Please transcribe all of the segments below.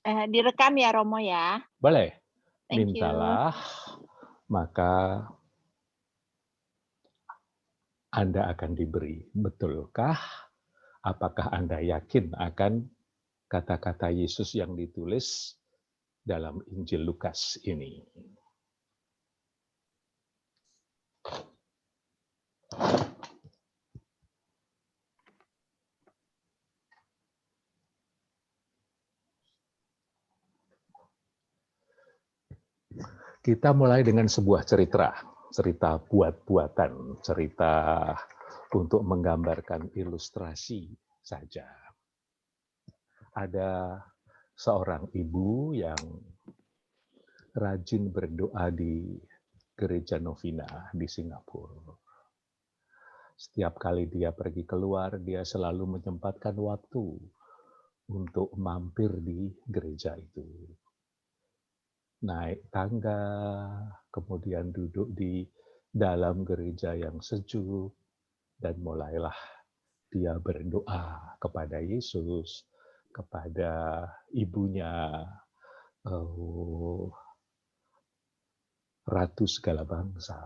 Direkam ya Romo ya? Boleh, Thank you. mintalah, maka Anda akan diberi. Betulkah? Apakah Anda yakin akan kata-kata Yesus yang ditulis dalam Injil Lukas ini? Kita mulai dengan sebuah cerita buat-buatan, cerita untuk menggambarkan ilustrasi saja. Ada seorang ibu yang rajin berdoa di gereja Novena di Singapura. Setiap kali dia pergi keluar, dia selalu menyempatkan waktu untuk mampir di gereja itu. Naik tangga, kemudian duduk di dalam gereja yang sejuk, dan mulailah dia berdoa kepada Yesus, kepada ibunya, Ratu segala bangsa.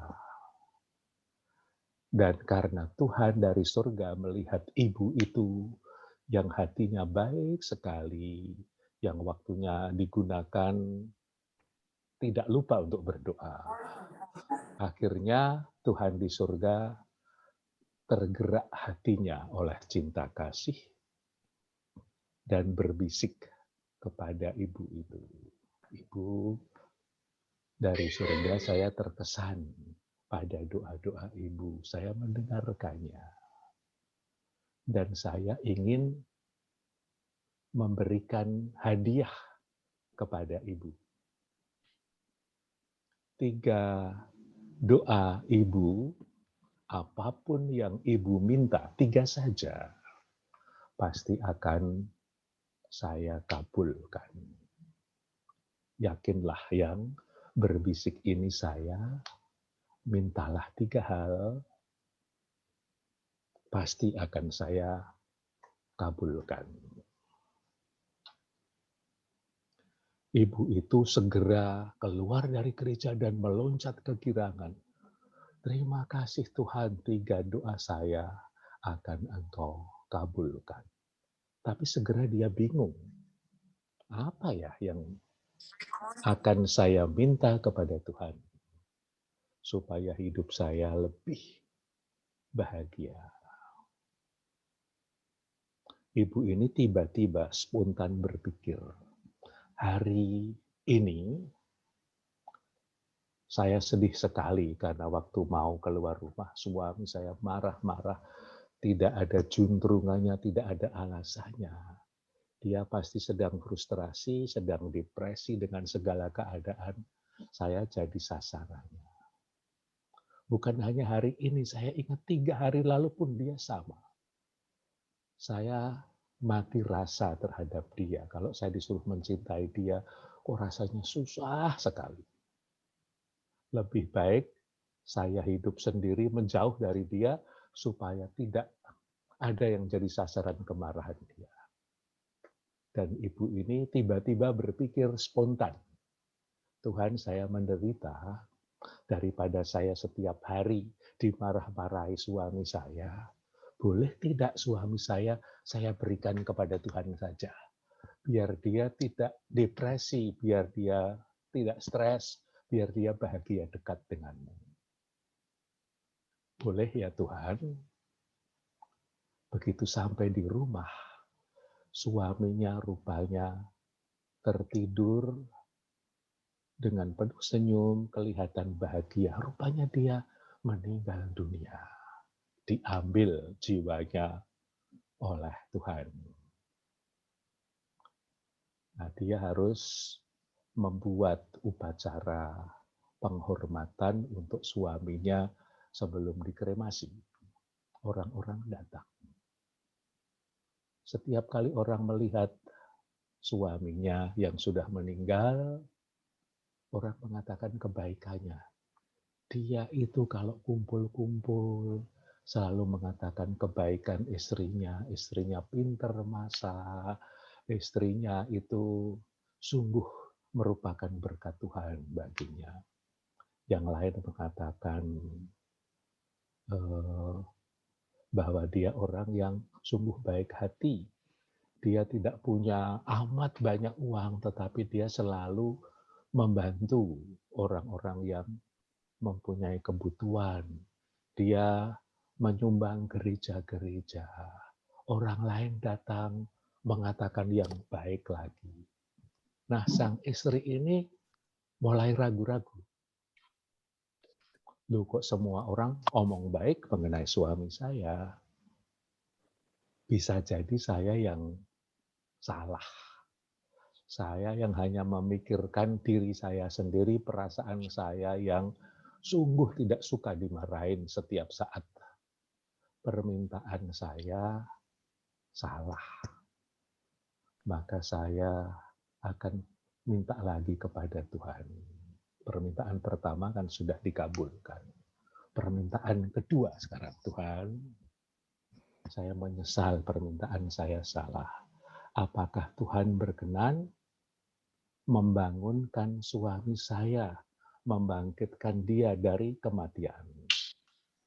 Dan karena Tuhan dari surga melihat ibu itu yang hatinya baik sekali, yang waktunya digunakan tidak lupa untuk berdoa. Akhirnya Tuhan di surga tergerak hatinya oleh cinta kasih dan berbisik kepada ibu itu. Ibu, dari surga saya terkesan pada doa-doa ibu. Saya mendengarkannya. Dan saya ingin memberikan hadiah kepada ibu. 3 doa ibu, apapun yang ibu minta, 3 saja, pasti akan saya kabulkan. Yakinlah yang berbisik ini saya, mintalah 3 hal, pasti akan saya kabulkan. Ibu itu segera keluar dari gereja dan meloncat ke girangan. Terima kasih Tuhan, 3 doa saya akan Engkau kabulkan. Tapi segera dia bingung. Apa ya yang akan saya minta kepada Tuhan supaya hidup saya lebih bahagia. Ibu ini tiba-tiba spontan berpikir, hari ini saya sedih sekali karena waktu mau keluar rumah, suami saya marah-marah, tidak ada juntrungannya, tidak ada alasannya. Dia pasti sedang frustrasi, sedang depresi dengan segala keadaan. Saya jadi sasarannya. Bukan hanya hari ini, saya ingat 3 hari lalu pun dia sama. Saya mati rasa terhadap dia. Kalau saya disuruh mencintai dia, kok rasanya susah sekali. Lebih baik saya hidup sendiri menjauh dari dia supaya tidak ada yang jadi sasaran kemarahan dia. Dan ibu ini tiba-tiba berpikir spontan, Tuhan, saya menderita daripada saya setiap hari dimarah-marahi suami saya. Boleh tidak suami saya berikan kepada Tuhan saja. Biar dia tidak depresi, biar dia tidak stres, biar dia bahagia dekat denganmu. Boleh ya Tuhan? Begitu sampai di rumah, suaminya rupanya tertidur dengan penuh senyum, kelihatan bahagia. Rupanya dia meninggal dunia. Diambil jiwanya oleh Tuhan. Nah, dia harus membuat upacara penghormatan untuk suaminya sebelum dikremasi. Orang-orang datang. Setiap kali orang melihat suaminya yang sudah meninggal, orang mengatakan kebaikannya. Dia itu kalau kumpul-kumpul selalu mengatakan kebaikan istrinya pinter masak, istrinya itu sungguh merupakan berkat Tuhan baginya. Yang lain mengatakan bahwa dia orang yang sungguh baik hati. Dia tidak punya amat banyak uang, tetapi dia selalu membantu orang-orang yang mempunyai kebutuhan. Dia menyumbang gereja-gereja. Orang lain datang mengatakan yang baik lagi. Nah, sang istri ini mulai ragu-ragu. Loh, kok semua orang omong baik mengenai suami saya? Bisa jadi saya yang salah. Saya yang hanya memikirkan diri saya sendiri, perasaan saya yang sungguh tidak suka dimarahin setiap saat. Permintaan saya salah. Maka saya akan minta lagi kepada Tuhan. Permintaan pertama kan sudah dikabulkan. Permintaan kedua sekarang, Tuhan, saya menyesal permintaan saya salah. Apakah Tuhan berkenan membangunkan suami saya, membangkitkan dia dari kematian?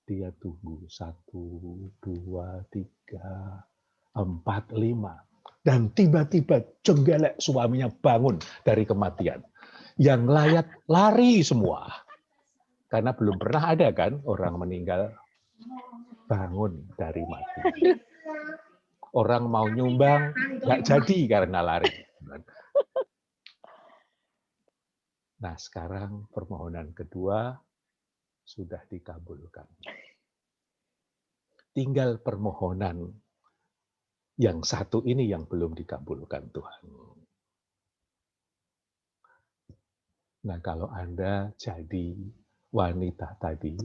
Dia tunggu 1, 2, 3, 4, 5. Dan tiba-tiba jenggelek suaminya bangun dari kematian. Yang layak lari semua. Karena belum pernah ada kan orang meninggal bangun dari mati. Orang mau nyumbang, nggak jadi karena lari. Nah, sekarang permohonan kedua sudah dikabulkan. Tinggal permohonan yang satu ini yang belum dikabulkan Tuhan. Nah, kalau Anda jadi wanita tadi,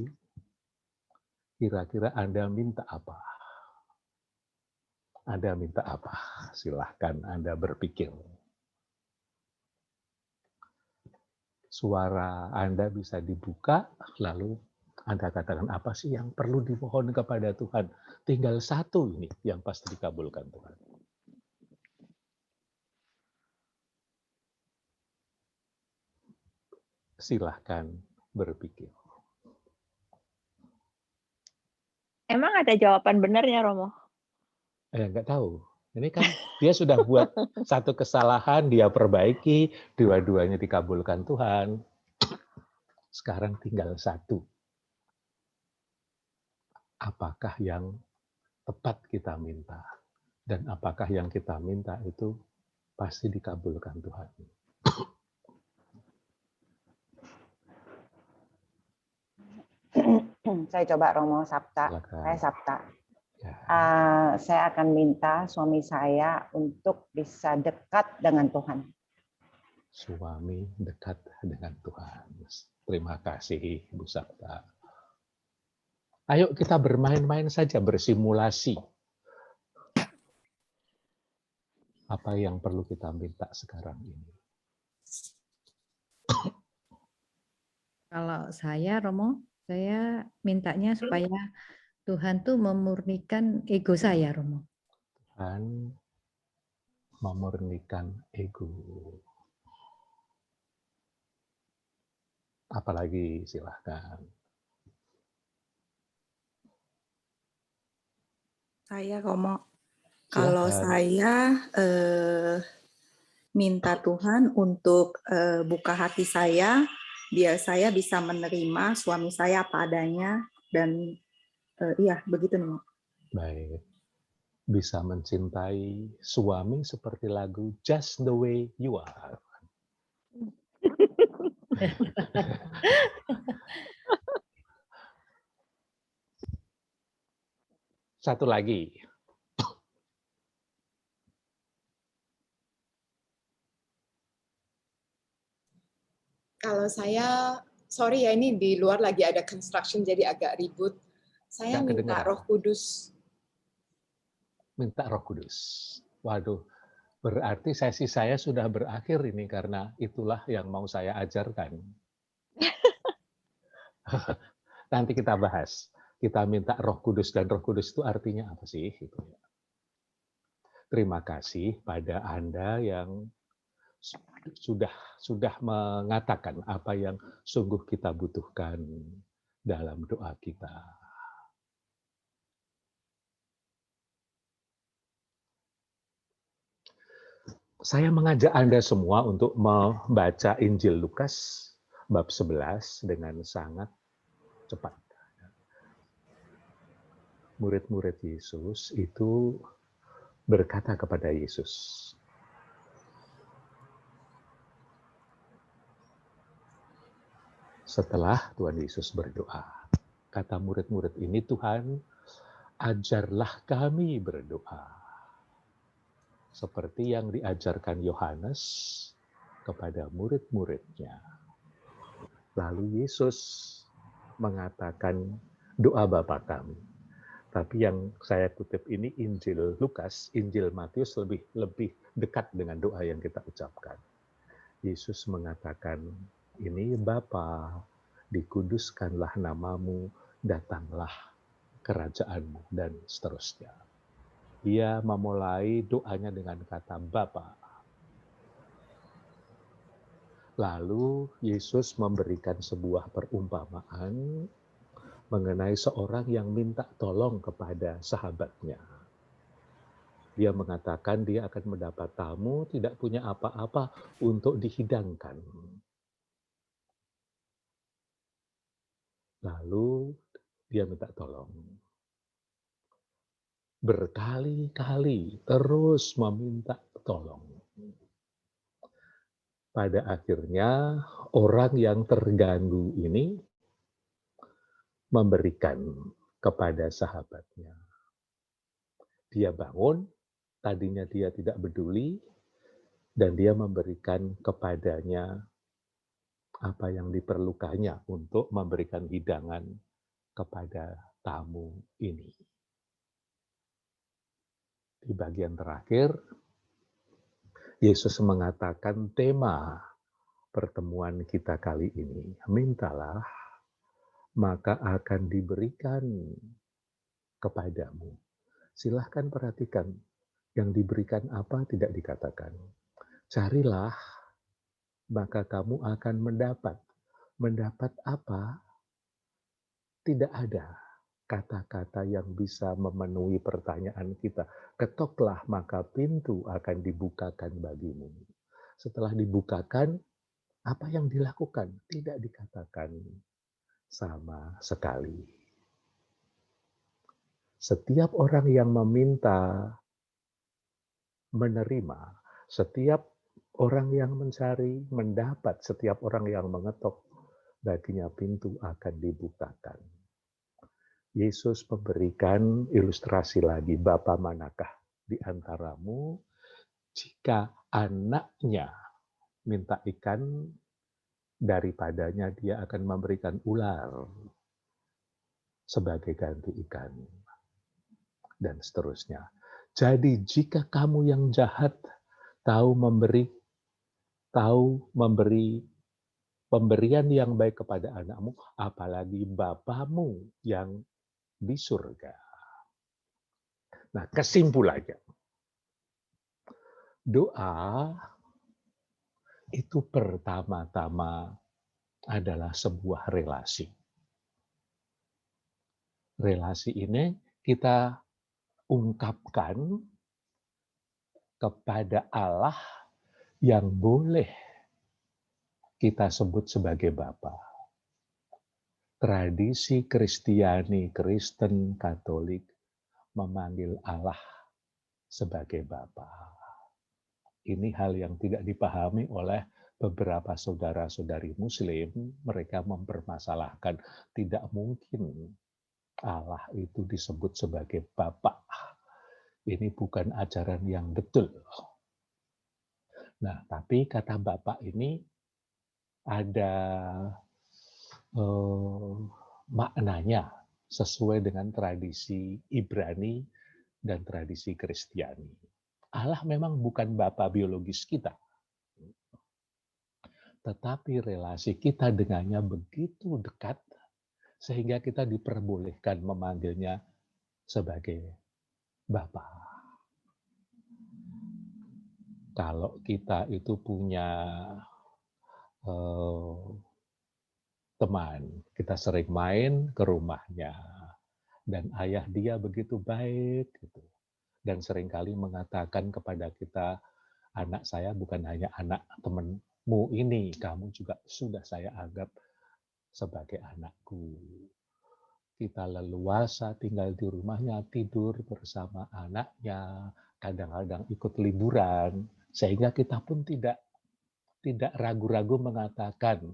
kira-kira Anda minta apa? Anda minta apa? Silahkan Anda berpikir. Suara Anda bisa dibuka, lalu Anda katakan apa sih yang perlu dimohon kepada Tuhan? Tinggal satu ini yang pasti dikabulkan Tuhan. Silahkan berpikir. Emang ada jawaban benernya, Romo? Nggak tahu. Ini kan dia sudah buat satu kesalahan, dia perbaiki, dua-duanya dikabulkan Tuhan. Sekarang tinggal satu. Apakah yang tepat kita minta? Dan apakah yang kita minta itu pasti dikabulkan Tuhan? Saya coba Romo Sabta. Silakan. Saya Sabta. Ya. Saya akan minta suami saya untuk bisa dekat dengan Tuhan. Suami dekat dengan Tuhan. Terima kasih, Bu Sabta. Ayo kita bermain-main saja, bersimulasi. Apa yang perlu kita minta sekarang ini? Kalau saya, Romo, saya mintanya supaya Tuhan tuh memurnikan ego saya, Romo. Tuhan memurnikan ego. Apalagi silahkan. Saya Romo, Silahkan. kalau saya minta Tuhan untuk buka hati saya, biar saya bisa menerima suami saya apa adanya, dan iya begitu nih. Baik. Bisa mencintai suami seperti lagu Just the Way You Are. Satu lagi. Kalau saya, sorry ya, ini di luar lagi ada construction jadi agak ribut. Saya Nggak minta kedengeran. Roh Kudus. Minta Roh Kudus. Waduh, berarti sesi saya sudah berakhir ini karena itulah yang mau saya ajarkan. Nanti kita bahas. Kita minta Roh Kudus, dan Roh Kudus itu artinya apa sih? Terima kasih pada Anda yang sudah mengatakan apa yang sungguh kita butuhkan dalam doa kita. Saya mengajak Anda semua untuk membaca Injil Lukas bab 11 dengan sangat cepat. Murid-murid Yesus itu berkata kepada Yesus, setelah Tuhan Yesus berdoa, kata murid-murid ini, Tuhan, ajarlah kami berdoa. Seperti yang diajarkan Yohanes kepada murid-muridnya. Lalu Yesus mengatakan doa Bapa kami. Tapi yang saya kutip ini Injil Lukas, Injil Matius lebih dekat dengan doa yang kita ucapkan. Yesus mengatakan, ini Bapa, dikuduskanlah namamu, datanglah kerajaanmu, dan seterusnya. Dia memulai doanya dengan kata Bapa. Lalu Yesus memberikan sebuah perumpamaan mengenai seorang yang minta tolong kepada sahabatnya. Dia mengatakan dia akan mendapat tamu, tidak punya apa-apa untuk dihidangkan. Lalu dia minta tolong. Berkali-kali terus meminta tolong. Pada akhirnya orang yang terganggu ini memberikan kepada sahabatnya. Dia bangun, tadinya dia tidak peduli, dan dia memberikan kepadanya apa yang diperlukannya untuk memberikan hidangan kepada tamu ini. Di bagian terakhir, Yesus mengatakan tema pertemuan kita kali ini, mintalah, maka akan diberikan kepadamu. Silahkan perhatikan, yang diberikan apa tidak dikatakan. Carilah, maka kamu akan mendapat. Mendapat apa? Tidak ada kata-kata yang bisa memenuhi pertanyaan kita. Ketoklah, maka pintu akan dibukakan bagimu. Setelah dibukakan, apa yang dilakukan? Tidak dikatakan sama sekali. Setiap orang yang meminta menerima, setiap orang yang mencari mendapat, setiap orang yang mengetok, baginya pintu akan dibukakan. Yesus memberikan ilustrasi lagi, Bapa manakah di antaramu jika anaknya minta ikan, daripadanya dia akan memberikan ular sebagai ganti ikan. Dan seterusnya. Jadi jika kamu yang jahat tahu memberi pemberian yang baik kepada anakmu, apalagi Bapamu yang di surga. Nah, kesimpulannya, doa itu pertama-tama adalah sebuah relasi. Relasi ini kita ungkapkan kepada Allah yang boleh kita sebut sebagai Bapa. Tradisi Kristiani, Kristen, Katolik memanggil Allah sebagai Bapa. Ini hal yang tidak dipahami oleh beberapa saudara-saudari Muslim. Mereka mempermasalahkan tidak mungkin Allah itu disebut sebagai Bapa. Ini bukan ajaran yang betul. Nah, tapi kata Bapa ini ada maknanya sesuai dengan tradisi Ibrani dan tradisi Kristiani. Allah memang bukan Bapa biologis kita. Tetapi relasi kita dengannya begitu dekat sehingga kita diperbolehkan memanggilnya sebagai Bapa. Kalau kita itu punya teman, kita sering main ke rumahnya, dan ayah dia begitu baik, gitu. Dan seringkali mengatakan kepada kita, anak saya bukan hanya anak temanmu ini, kamu juga sudah saya anggap sebagai anakku. Kita leluasa tinggal di rumahnya, tidur bersama anaknya, kadang-kadang ikut liburan, sehingga kita pun tidak ragu-ragu mengatakan,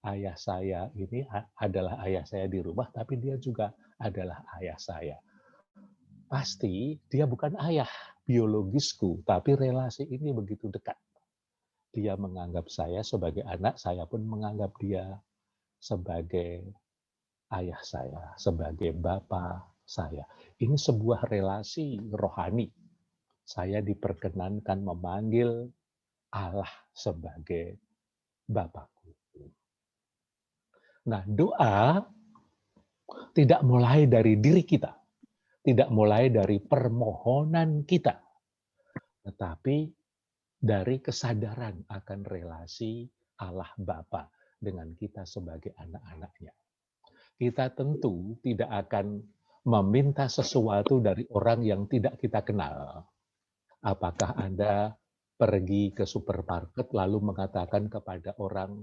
ayah saya ini adalah ayah saya di rumah, tapi dia juga adalah ayah saya. Pasti dia bukan ayah biologisku, tapi relasi ini begitu dekat. Dia menganggap saya sebagai anak, saya pun menganggap dia sebagai ayah saya, sebagai bapak saya. Ini sebuah relasi rohani. Saya diperkenankan memanggil Allah sebagai Bapakku. Nah, doa tidak mulai dari diri kita, tidak mulai dari permohonan kita, tetapi dari kesadaran akan relasi Allah Bapa dengan kita sebagai anak-anaknya. Kita tentu tidak akan meminta sesuatu dari orang yang tidak kita kenal. Apakah Anda pergi ke supermarket lalu mengatakan kepada orang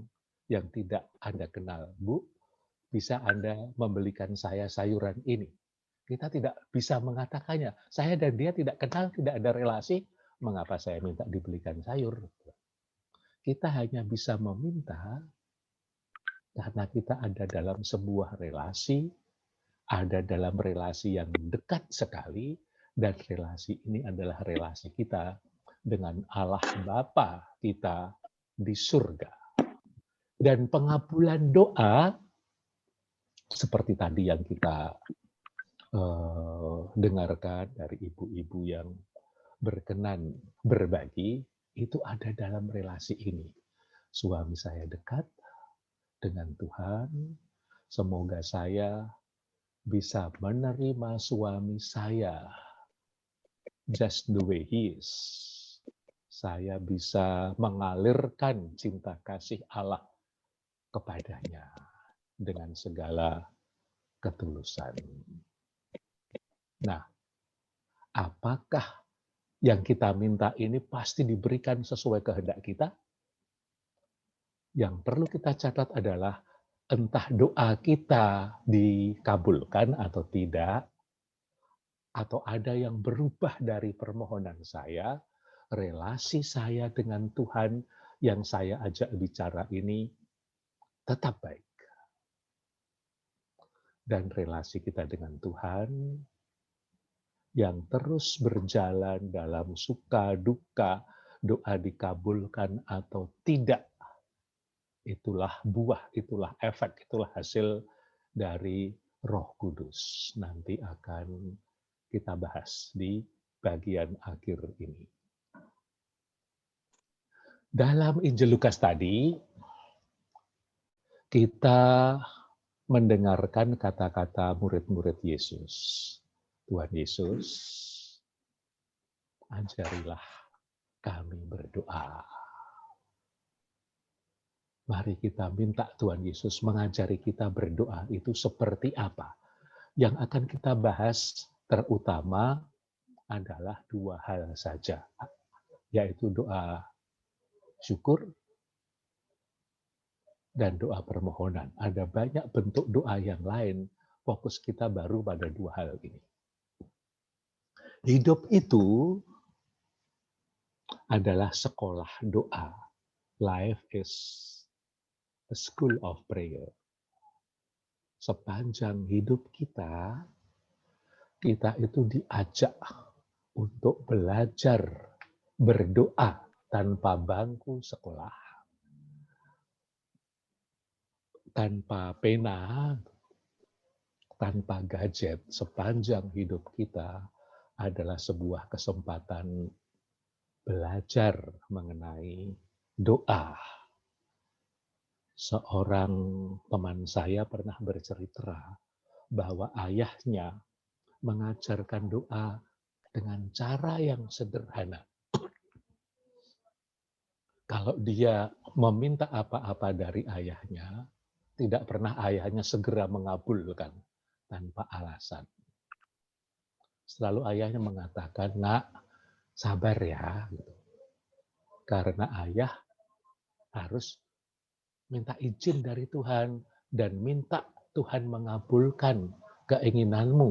yang tidak Anda kenal, Bu, bisa Anda membelikan saya sayuran ini? Kita tidak bisa mengatakannya. Saya dan dia tidak kenal, tidak ada relasi, mengapa saya minta dibelikan sayur? Kita hanya bisa meminta karena kita ada dalam sebuah relasi, ada dalam relasi yang dekat sekali, dan relasi ini adalah relasi kita dengan Allah Bapa kita di surga. Dan pengabulan doa, seperti tadi yang kita dengarkan dari ibu-ibu yang berkenan berbagi, itu ada dalam relasi ini. Suami saya dekat dengan Tuhan, semoga saya bisa menerima suami saya just the way he is. Saya bisa mengalirkan cinta kasih Allah kepadanya dengan segala ketulusan. Nah, apakah yang kita minta ini pasti diberikan sesuai kehendak kita? Yang perlu kita catat adalah entah doa kita dikabulkan atau tidak, atau ada yang berubah dari permohonan saya, relasi saya dengan Tuhan yang saya ajak bicara ini tetap baik. Dan relasi kita dengan Tuhan yang terus berjalan dalam suka duka, doa dikabulkan atau tidak, itulah buah, itulah efek, itulah hasil dari Roh Kudus. Nanti akan kita bahas di bagian akhir ini. Dalam Injil Lukas tadi, kita mendengarkan kata-kata murid-murid Yesus. Tuhan Yesus, ajarilah kami berdoa. Mari kita minta Tuhan Yesus mengajari kita berdoa itu seperti apa. Yang akan kita bahas terutama adalah dua hal saja, yaitu doa syukur dan doa permohonan. Ada banyak bentuk doa yang lain, fokus kita baru pada dua hal ini. Hidup itu adalah sekolah doa. Life is a school of prayer. Sepanjang hidup kita itu diajak untuk belajar berdoa tanpa bangku sekolah, tanpa pena, tanpa gadget. Sepanjang hidup kita adalah sebuah kesempatan belajar mengenai doa. Seorang teman saya pernah bercerita bahwa ayahnya mengajarkan doa dengan cara yang sederhana. Kalau dia meminta apa-apa dari ayahnya, tidak pernah ayahnya segera mengabulkan tanpa alasan. Selalu ayahnya mengatakan, "Nak, sabar ya." Gitu. Karena ayah harus minta izin dari Tuhan dan minta Tuhan mengabulkan keinginanmu.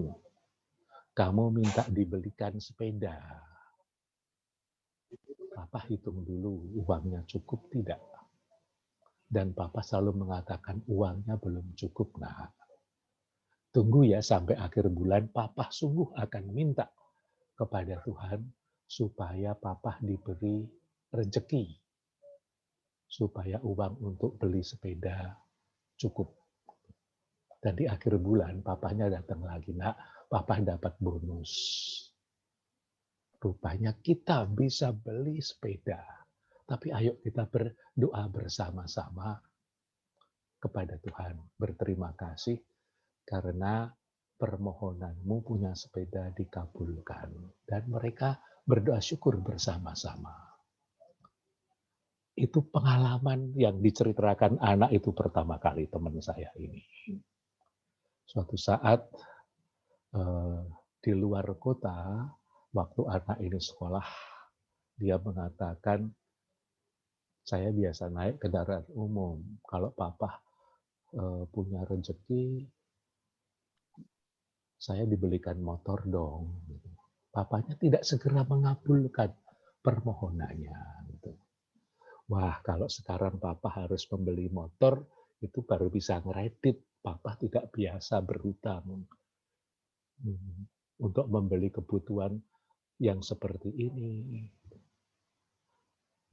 Kamu minta dibelikan sepeda. Papa hitung dulu uangnya cukup tidak. Dan Papa selalu mengatakan uangnya belum cukup, Nak. Tunggu ya sampai akhir bulan, Papa sungguh akan minta kepada Tuhan supaya Papa diberi rezeki. Supaya uang untuk beli sepeda cukup. Dan di akhir bulan, papanya datang lagi, Nak, Papa dapat bonus. Rupanya kita bisa beli sepeda. Tapi ayo kita berdoa bersama-sama kepada Tuhan. Berterima kasih karena permohonanmu punya sepeda dikabulkan. Dan mereka berdoa syukur bersama-sama. Itu pengalaman yang diceritakan anak itu pertama kali teman saya ini. Suatu saat di luar kota, waktu anak ini sekolah, dia mengatakan, saya biasa naik kendaraan umum. Kalau Papa punya rezeki, saya dibelikan motor dong. Papanya tidak segera mengabulkan permohonannya. Wah, kalau sekarang Papa harus membeli motor, itu baru bisa ngeredit. Papa tidak biasa berhutang untuk membeli kebutuhan yang seperti ini.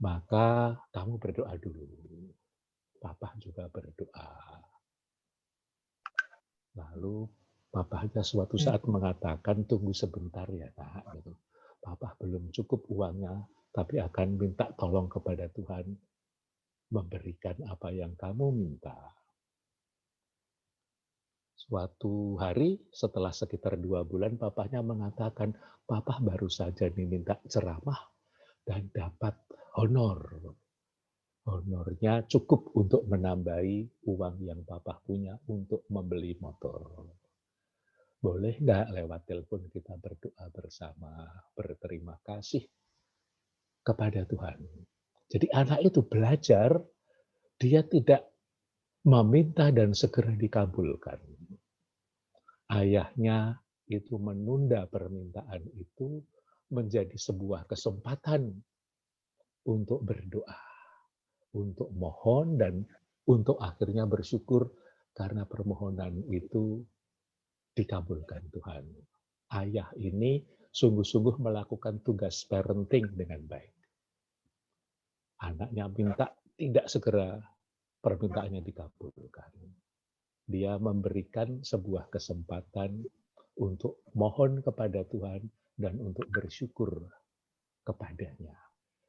Maka kamu berdoa dulu. Papa juga berdoa. Lalu Papanya suatu saat mengatakan, tunggu sebentar ya, Nak. Papa belum cukup uangnya, tapi akan minta tolong kepada Tuhan memberikan apa yang kamu minta. Suatu hari setelah sekitar 2 bulan, papanya mengatakan, Papa baru saja diminta ceramah dan dapat honor. Honornya cukup untuk menambahi uang yang Papa punya untuk membeli motor. Boleh nggak lewat telepon kita berdoa bersama, berterima kasih kepada Tuhan. Jadi anak itu belajar, dia tidak meminta dan segera dikabulkan. Ayahnya itu menunda permintaan itu menjadi sebuah kesempatan untuk berdoa, untuk mohon dan untuk akhirnya bersyukur karena permohonan itu dikabulkan Tuhan. Ayah ini sungguh-sungguh melakukan tugas parenting dengan baik. Anaknya minta, tidak segera permintaannya dikabulkan. Dia memberikan sebuah kesempatan untuk mohon kepada Tuhan dan untuk bersyukur kepadanya.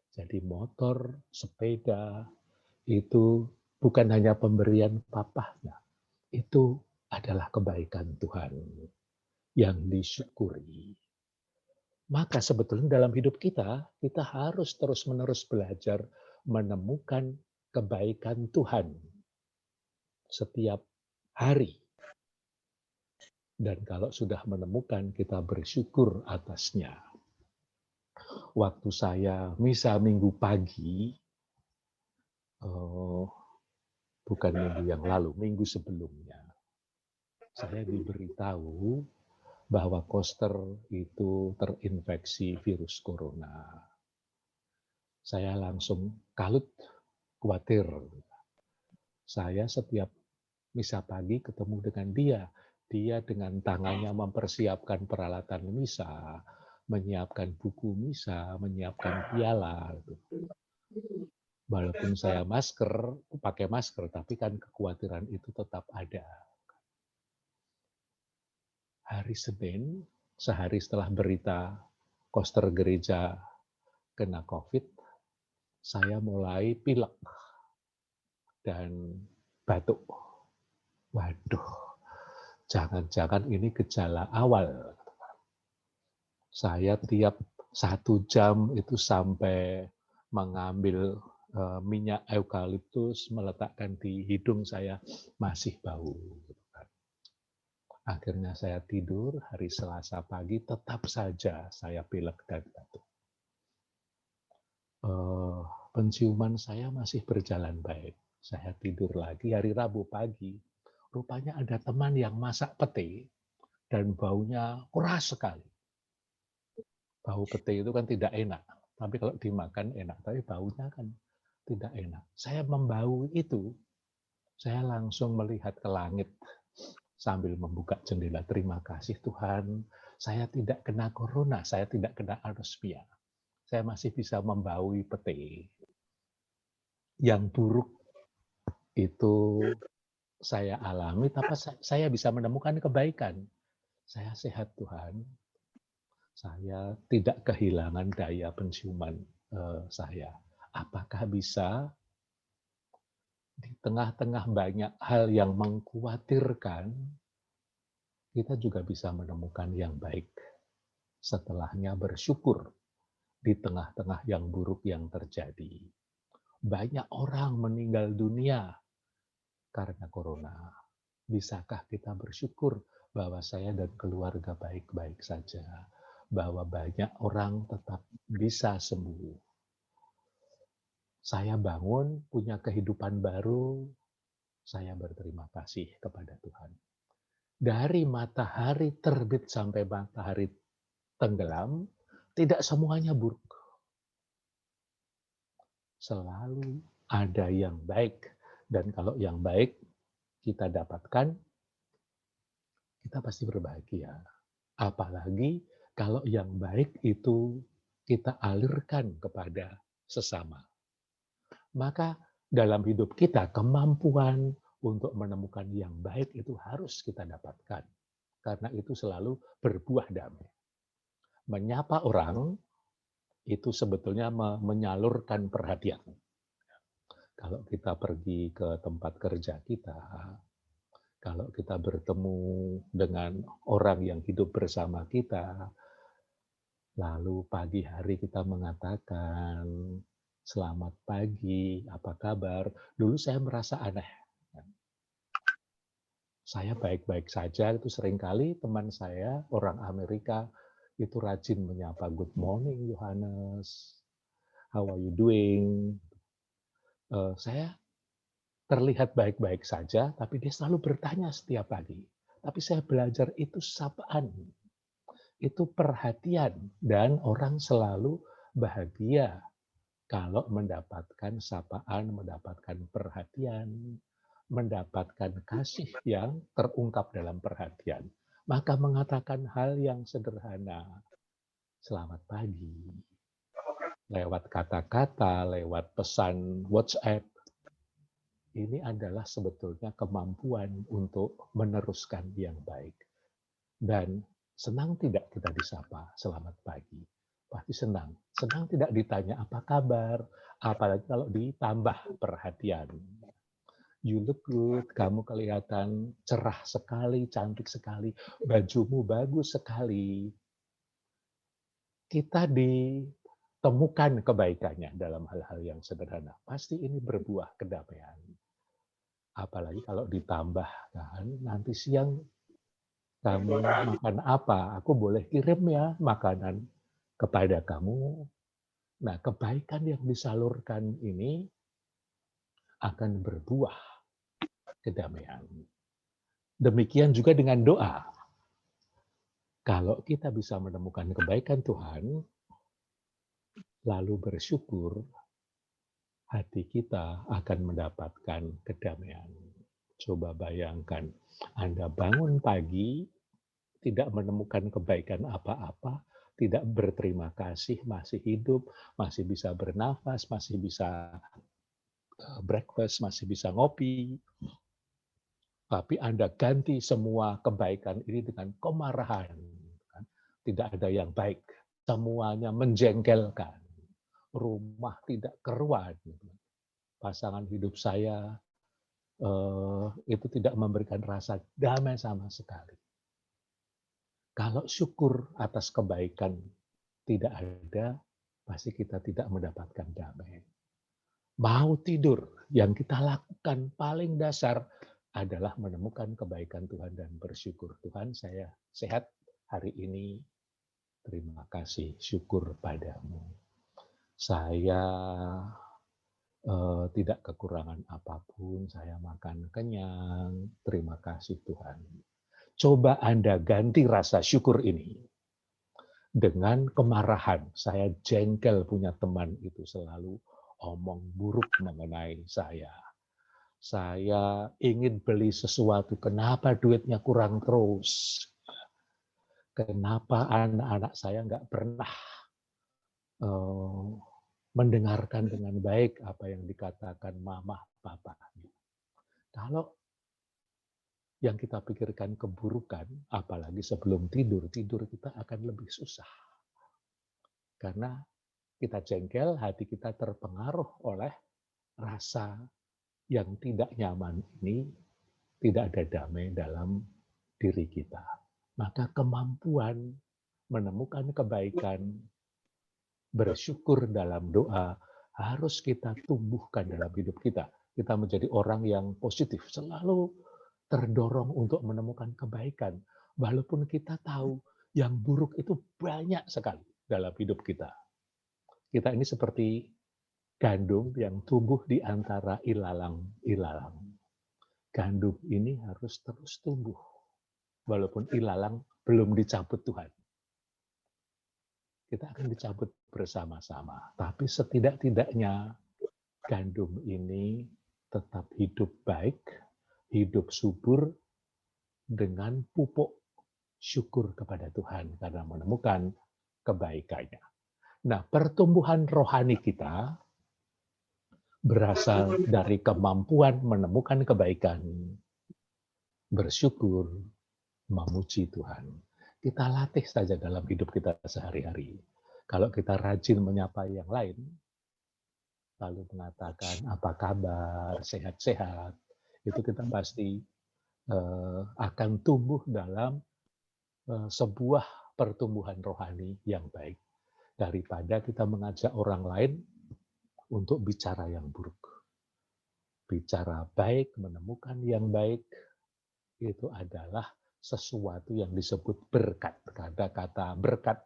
Jadi motor, sepeda, itu bukan hanya pemberian papahnya. Itu adalah kebaikan Tuhan yang disyukuri. Maka sebetulnya dalam hidup kita harus terus-menerus belajar menemukan kebaikan Tuhan setiap hari. Dan kalau sudah menemukan, kita bersyukur atasnya. Waktu saya misa minggu pagi, bukan minggu yang lalu, minggu sebelumnya, saya diberitahu bahwa Koster itu terinfeksi virus corona. Saya langsung kalut, khawatir. Saya setiap misa pagi ketemu dengan dia. Dia dengan tangannya mempersiapkan peralatan misa, menyiapkan buku misa, menyiapkan piala. Walaupun saya pakai masker, tapi kan kekhawatiran itu tetap ada. Hari Senin, sehari setelah berita Koster gereja kena COVID, saya mulai pilek dan batuk. Waduh, jangan-jangan ini gejala awal. Saya tiap 1 jam itu sampai mengambil minyak eukaliptus meletakkan di hidung saya masih bau. Akhirnya saya tidur hari Selasa pagi, tetap saja saya pilek dan batuk. Penciuman saya masih berjalan baik. Saya tidur lagi hari Rabu pagi. Rupanya ada teman yang masak pete dan baunya keras sekali. Bau pete itu kan tidak enak, tapi kalau dimakan enak, tapi baunya kan tidak enak. Saya membau itu, saya langsung melihat ke langit sambil membuka jendela. Terima kasih Tuhan, saya tidak kena corona, saya tidak kena anosmia. Saya masih bisa membaui pete. Yang buruk itu saya alami, tapi saya bisa menemukan kebaikan. Saya sehat Tuhan, saya tidak kehilangan daya penciuman saya. Apakah bisa di tengah-tengah banyak hal yang mengkhawatirkan, kita juga bisa menemukan yang baik. Setelahnya bersyukur di tengah-tengah yang buruk yang terjadi. Banyak orang meninggal dunia karena corona. Bisakah kita bersyukur bahwa saya dan keluarga baik-baik saja? Bahwa banyak orang tetap bisa sembuh. Saya bangun, punya kehidupan baru, saya berterima kasih kepada Tuhan. Dari matahari terbit sampai matahari tenggelam, tidak semuanya buruk. Selalu ada yang baik. Dan kalau yang baik kita dapatkan, kita pasti berbahagia. Apalagi kalau yang baik itu kita alirkan kepada sesama. Maka dalam hidup kita kemampuan untuk menemukan yang baik itu harus kita dapatkan. Karena itu selalu berbuah damai. Menyapa orang itu sebetulnya menyalurkan perhatian. Kalau kita pergi ke tempat kerja kita, kalau kita bertemu dengan orang yang hidup bersama kita, lalu pagi hari kita mengatakan, selamat pagi, apa kabar? Dulu saya merasa aneh. Saya baik-baik saja, itu seringkali teman saya, orang Amerika, itu rajin menyapa, good morning Yohanes, how are you doing? Saya terlihat baik-baik saja, tapi dia selalu bertanya setiap pagi. Tapi saya belajar itu sapaan, itu perhatian, dan orang selalu bahagia kalau mendapatkan sapaan, mendapatkan perhatian, mendapatkan kasih yang terungkap dalam perhatian. Maka mengatakan hal yang sederhana, selamat pagi, lewat kata-kata, lewat pesan WhatsApp, ini adalah sebetulnya kemampuan untuk meneruskan yang baik. Dan senang tidak kita disapa, selamat pagi. Pasti senang. Senang tidak ditanya apa kabar, apalagi kalau ditambah perhatian. You look good, kamu kelihatan cerah sekali, cantik sekali, bajumu bagus sekali. Kita ditemukan kebaikannya dalam hal-hal yang sederhana. Pasti ini berbuah kedamaian. Apalagi kalau ditambahkan, nanti siang kamu makan apa? Aku boleh kirim ya makanan kepada kamu. Nah, kebaikan yang disalurkan ini akan berbuah kedamaian. Demikian juga dengan doa. Kalau kita bisa menemukan kebaikan Tuhan, lalu bersyukur, hati kita akan mendapatkan kedamaian. Coba bayangkan, Anda bangun pagi, tidak menemukan kebaikan apa-apa, tidak berterima kasih, masih hidup, masih bisa bernafas, masih bisa breakfast, masih bisa ngopi. Tapi Anda ganti semua kebaikan ini dengan kemarahan. Tidak ada yang baik. Semuanya menjengkelkan. Rumah tidak keruan. Pasangan hidup saya itu tidak memberikan rasa damai sama sekali. Kalau syukur atas kebaikan tidak ada, pasti kita tidak mendapatkan damai. mau tidur, yang kita lakukan paling dasar adalah menemukan kebaikan Tuhan dan bersyukur. Tuhan, saya sehat hari ini, terima kasih, syukur padamu. Saya tidak kekurangan apapun, saya makan kenyang, terima kasih Tuhan. Coba Anda ganti rasa syukur ini dengan kemarahan. Saya jengkel punya teman itu selalu omong buruk mengenai saya. Saya ingin beli sesuatu, kenapa duitnya kurang terus? Kenapa anak-anak saya nggak pernah mendengarkan dengan baik apa yang dikatakan mama, papa. Kalau yang kita pikirkan keburukan, apalagi sebelum tidur kita akan lebih susah. Karena kita jengkel, hati kita terpengaruh oleh rasa yang tidak nyaman ini, tidak ada damai dalam diri kita. Maka kemampuan menemukan kebaikan, bersyukur dalam doa, harus kita tumbuhkan dalam hidup kita. Kita menjadi orang yang positif, selalu terdorong untuk menemukan kebaikan. Walaupun kita tahu yang buruk itu banyak sekali dalam hidup kita. Kita ini seperti gandum yang tumbuh di antara ilalang-ilalang. Gandum ini harus terus tumbuh, walaupun ilalang belum dicabut Tuhan. Kita akan dicabut bersama-sama. Tapi setidak-tidaknya gandum ini tetap hidup baik, hidup subur dengan pupuk syukur kepada Tuhan karena menemukan kebaikannya. Nah, pertumbuhan rohani kita berasal dari kemampuan menemukan kebaikan, bersyukur, memuji Tuhan. Kita latih saja dalam hidup kita sehari-hari. Kalau kita rajin menyapa yang lain, lalu mengatakan apa kabar, sehat-sehat, itu kita pasti akan tumbuh dalam sebuah pertumbuhan rohani yang baik. Daripada kita mengajak orang lain untuk bicara yang buruk. Bicara baik, menemukan yang baik, itu adalah sesuatu yang disebut berkat. Kata-kata berkat,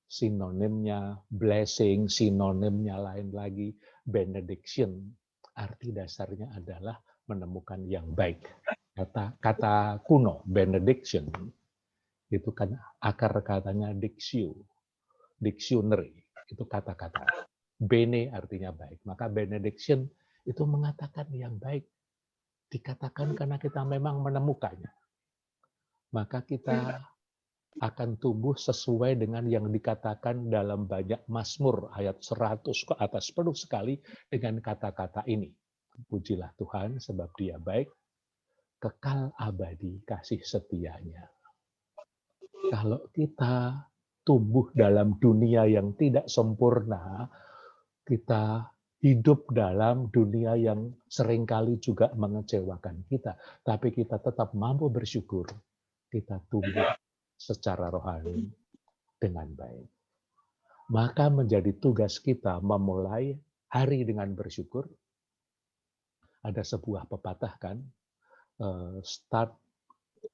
sinonimnya blessing, sinonimnya lain lagi, benediction. Arti dasarnya adalah menemukan yang baik. Kata kuno, benediction, itu kan akar katanya dictionary, itu kata-kata. Bene artinya baik, maka benediction itu mengatakan yang baik. Dikatakan karena kita memang menemukannya. Maka kita akan tumbuh sesuai dengan yang dikatakan dalam banyak Mazmur ayat 100 ke atas, penuh sekali dengan kata-kata ini. Pujilah Tuhan sebab Dia baik, kekal abadi kasih setianya. Kalau kita tumbuh dalam dunia yang tidak sempurna, kita hidup dalam dunia yang seringkali juga mengecewakan kita, tapi kita tetap mampu bersyukur. Kita tumbuh secara rohani dengan baik. Maka menjadi tugas kita memulai hari dengan bersyukur. Ada sebuah pepatah kan, start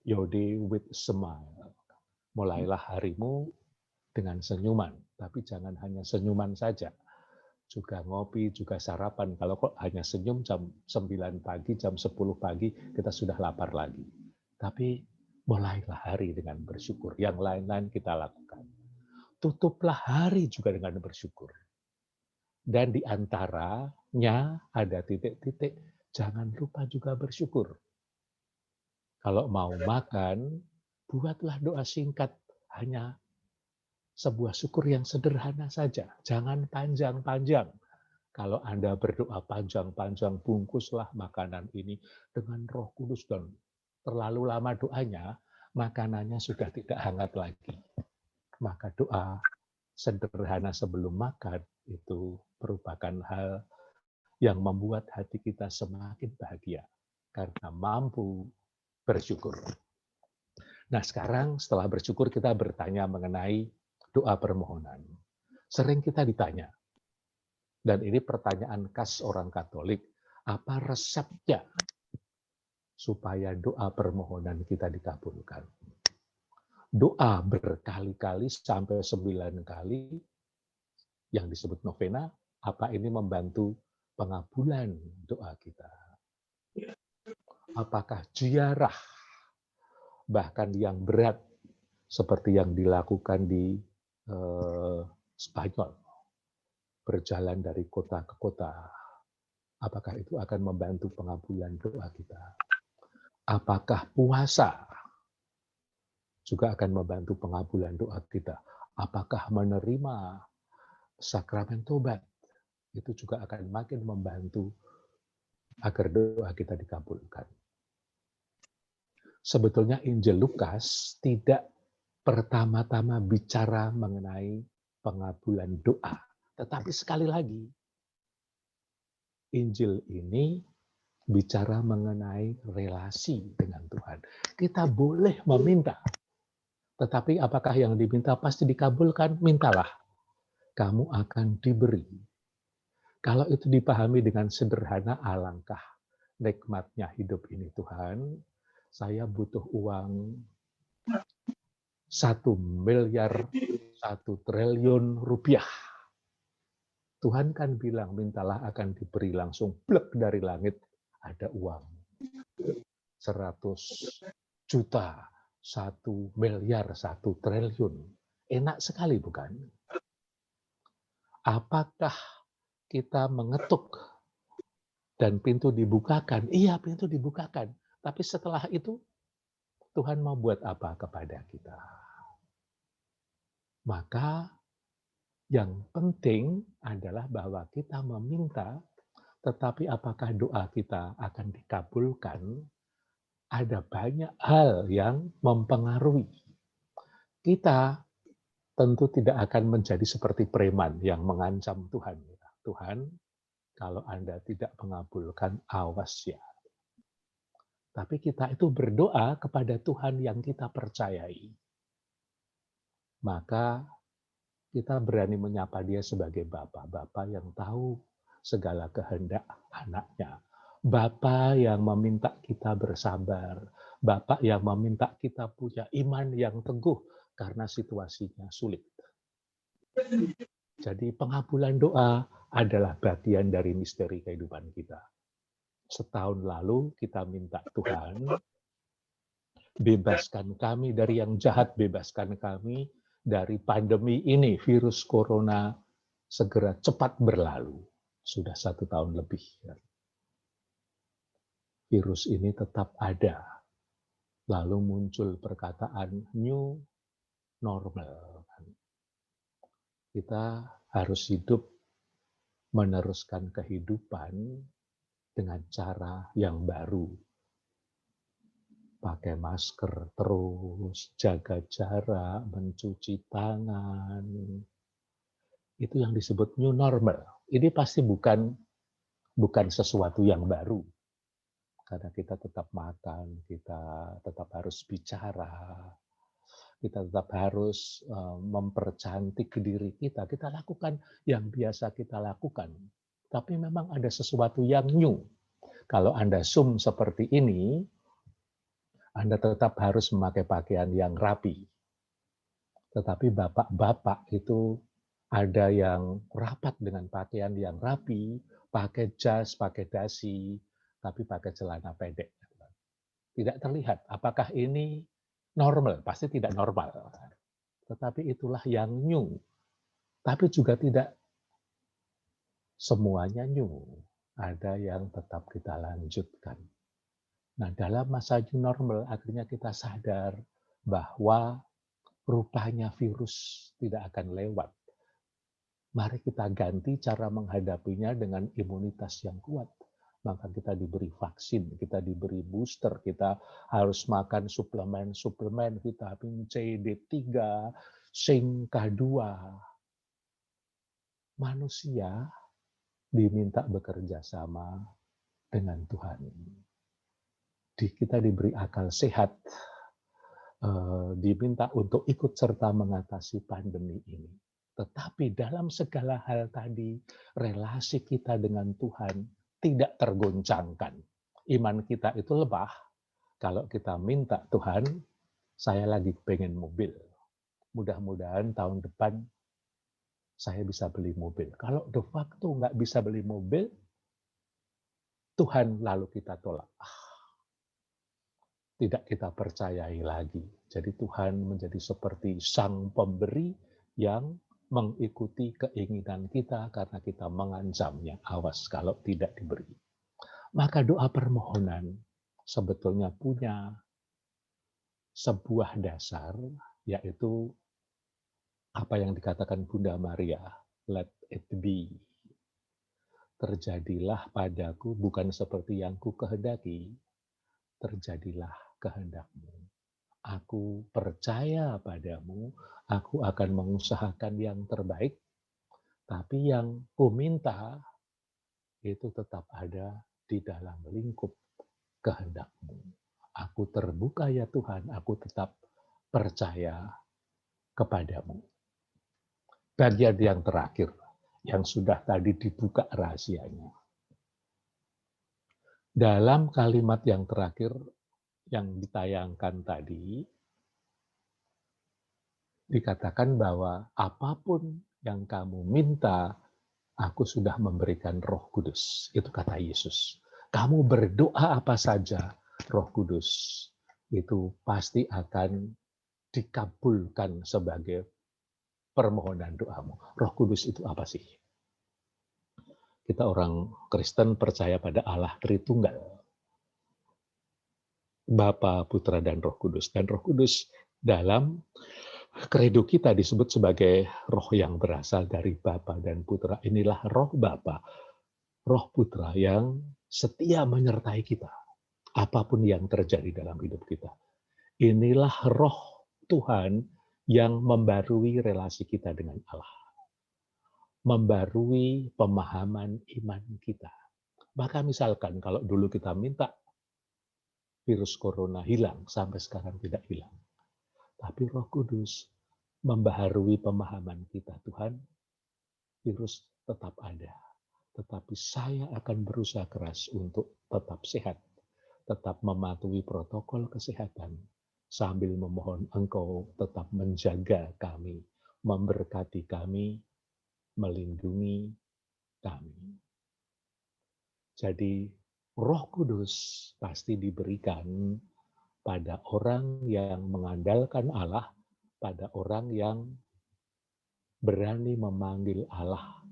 your day with smile. Mulailah harimu dengan senyuman, tapi jangan hanya senyuman saja. Juga ngopi, juga sarapan. Kalau kok hanya senyum jam 9 pagi, jam 10 pagi, kita sudah lapar lagi. Tapi mulailah hari dengan bersyukur. Yang lain-lain kita lakukan. Tutuplah hari juga dengan bersyukur. Dan di antaranya ada titik-titik, jangan lupa juga bersyukur. Kalau mau makan, buatlah doa singkat, hanya sebuah syukur yang sederhana saja. Jangan panjang-panjang. Kalau Anda berdoa panjang-panjang, bungkuslah makanan ini dengan Roh Kudus dan terlalu lama doanya, makanannya sudah tidak hangat lagi. Maka doa sederhana sebelum makan itu merupakan hal yang membuat hati kita semakin bahagia karena mampu bersyukur. Nah, sekarang setelah bersyukur kita bertanya mengenai doa permohonan. Sering kita ditanya, Dan ini pertanyaan khas orang Katolik, apa resepnya supaya doa permohonan kita dikabulkan? Doa berkali-kali sampai 9 kali yang disebut novena, apa ini membantu pengabulan doa kita? Apakah ziarah bahkan yang berat seperti yang dilakukan di Spanyol, berjalan dari kota ke kota, apakah itu akan membantu pengabulan doa kita? Apakah puasa juga akan membantu pengabulan doa kita? Apakah menerima sakramen tobat itu juga akan makin membantu agar doa kita dikabulkan? Sebetulnya Injil Lukas tidak pertama-tama bicara mengenai pengabulan doa. Tetapi sekali lagi, Injil ini bicara mengenai relasi dengan Tuhan. Kita boleh meminta, tetapi apakah yang diminta pasti dikabulkan? Mintalah, kamu akan diberi. Kalau itu dipahami dengan sederhana, alangkah nikmatnya hidup ini Tuhan. Saya butuh uang 1 miliar 1 triliun rupiah. Tuhan kan bilang, mintalah akan diberi, langsung blek dari langit, ada uang. 100 juta, 1 miliar, 1 triliun. Enak sekali bukan? Apakah kita mengetuk dan pintu dibukakan? Iya, pintu dibukakan. Tapi setelah itu, Tuhan mau buat apa kepada kita? Maka yang penting adalah bahwa kita meminta, tetapi apakah doa kita akan dikabulkan? Ada banyak hal yang mempengaruhi. Kita tentu tidak akan menjadi seperti preman yang mengancam Tuhan. Tuhan, kalau Anda tidak mengabulkan, awas ya. Tapi kita itu berdoa kepada Tuhan yang kita percayai. Maka kita berani menyapa dia sebagai Bapa. Bapa yang tahu segala kehendak anaknya. Bapa yang meminta kita bersabar. Bapa yang meminta kita punya iman yang teguh karena situasinya sulit. Jadi pengabulan doa adalah bagian dari misteri kehidupan kita. Setahun lalu kita minta Tuhan, bebaskan kami dari yang jahat, bebaskan kami dari pandemi ini, virus corona segera cepat berlalu. Sudah 1 tahun lebih. Virus ini tetap ada. Lalu muncul perkataan new normal. Kita harus hidup meneruskan kehidupan dengan cara yang baru. Pakai masker terus, jaga jarak, mencuci tangan. Itu yang disebut new normal. Ini pasti bukan sesuatu yang baru. Karena kita tetap makan, kita tetap harus bicara, kita tetap harus mempercantik diri kita. Kita lakukan yang biasa kita lakukan. Tapi memang ada sesuatu yang new. Kalau Anda Zoom seperti ini, Anda tetap harus memakai pakaian yang rapi. Tetapi bapak-bapak itu ada yang rapat dengan pakaian yang rapi, pakai jas, pakai dasi, tapi pakai celana pendek. Tidak terlihat apakah ini normal, pasti tidak normal. Tetapi itulah yang new. Tapi juga tidak semuanya new. Ada yang tetap kita lanjutkan. Nah, dalam masa new normal akhirnya kita sadar bahwa rupanya virus tidak akan lewat. Mari kita ganti cara menghadapinya dengan imunitas yang kuat. Maka kita diberi vaksin, kita diberi booster, kita harus makan suplemen vitamin C, D3, zinc, K2. Manusia diminta bekerja sama dengan Tuhan. Kita diberi akal sehat, diminta untuk ikut serta mengatasi pandemi ini. Tetapi dalam segala hal tadi, relasi kita dengan Tuhan tidak tergoncangkan. Iman kita itu lemah. Kalau kita minta, Tuhan, saya lagi pengen mobil. Mudah-mudahan tahun depan saya bisa beli mobil. Kalau de facto nggak bisa beli mobil, Tuhan lalu kita tolak. Tidak kita percayai lagi. Jadi Tuhan menjadi seperti sang pemberi yang mengikuti keinginan kita karena kita mengancamnya. Awas kalau tidak diberi. Maka doa permohonan sebetulnya punya sebuah dasar, yaitu apa yang dikatakan Bunda Maria, let it be. Terjadilah padaku bukan seperti yang ku kehendaki, terjadilah kehendak-Mu. Aku percaya padamu, aku akan mengusahakan yang terbaik, tapi yang ku minta itu tetap ada di dalam lingkup kehendak-Mu. Aku terbuka ya Tuhan, aku tetap percaya kepadamu. Bagian yang terakhir, yang sudah tadi dibuka rahasianya. Dalam kalimat yang terakhir yang ditayangkan tadi, dikatakan bahwa apapun yang kamu minta, aku sudah memberikan Roh Kudus. Itu kata Yesus. Kamu berdoa apa saja, Roh Kudus itu pasti akan dikabulkan sebagai permohonan doamu. Roh Kudus itu apa sih? Kita orang Kristen percaya pada Allah Tritunggal. Bapa, Putra, dan Roh Kudus. Dan Roh Kudus dalam kredo kita disebut sebagai roh yang berasal dari Bapa dan Putra. Inilah roh Bapa, roh Putra yang setia menyertai kita. Apapun yang terjadi dalam hidup kita. Inilah roh Tuhan yang membarui relasi kita dengan Allah. Membarui pemahaman iman kita. Maka misalkan kalau dulu kita minta virus corona hilang, sampai sekarang tidak hilang. Tapi Roh Kudus membaharui pemahaman kita. Tuhan, virus tetap ada. Tetapi saya akan berusaha keras untuk tetap sehat. Tetap mematuhi protokol kesehatan. Sambil memohon Engkau tetap menjaga kami. Memberkati kami. Melindungi kami. Jadi Roh Kudus pasti diberikan pada orang yang mengandalkan Allah, pada orang yang berani memanggil Allah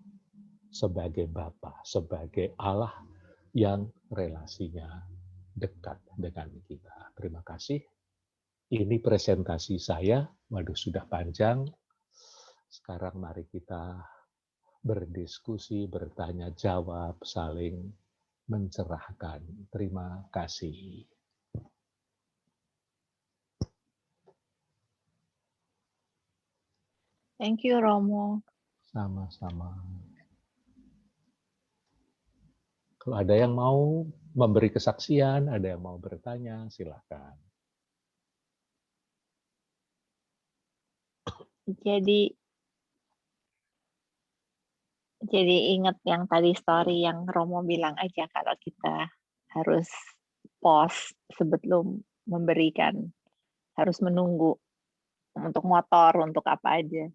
sebagai Bapa, sebagai Allah yang relasinya dekat dengan kita. Terima kasih. Ini presentasi saya. Waduh, sudah panjang. Sekarang mari kita berdiskusi, bertanya jawab, saling mencerahkan. Terima kasih. Thank you, Romo. Sama-sama. Kalau ada yang mau memberi kesaksian, ada yang mau bertanya, silakan. Jadi ingat yang tadi story yang Romo bilang aja, kalau kita harus pause sebelum memberikan, harus menunggu untuk motor, untuk apa aja.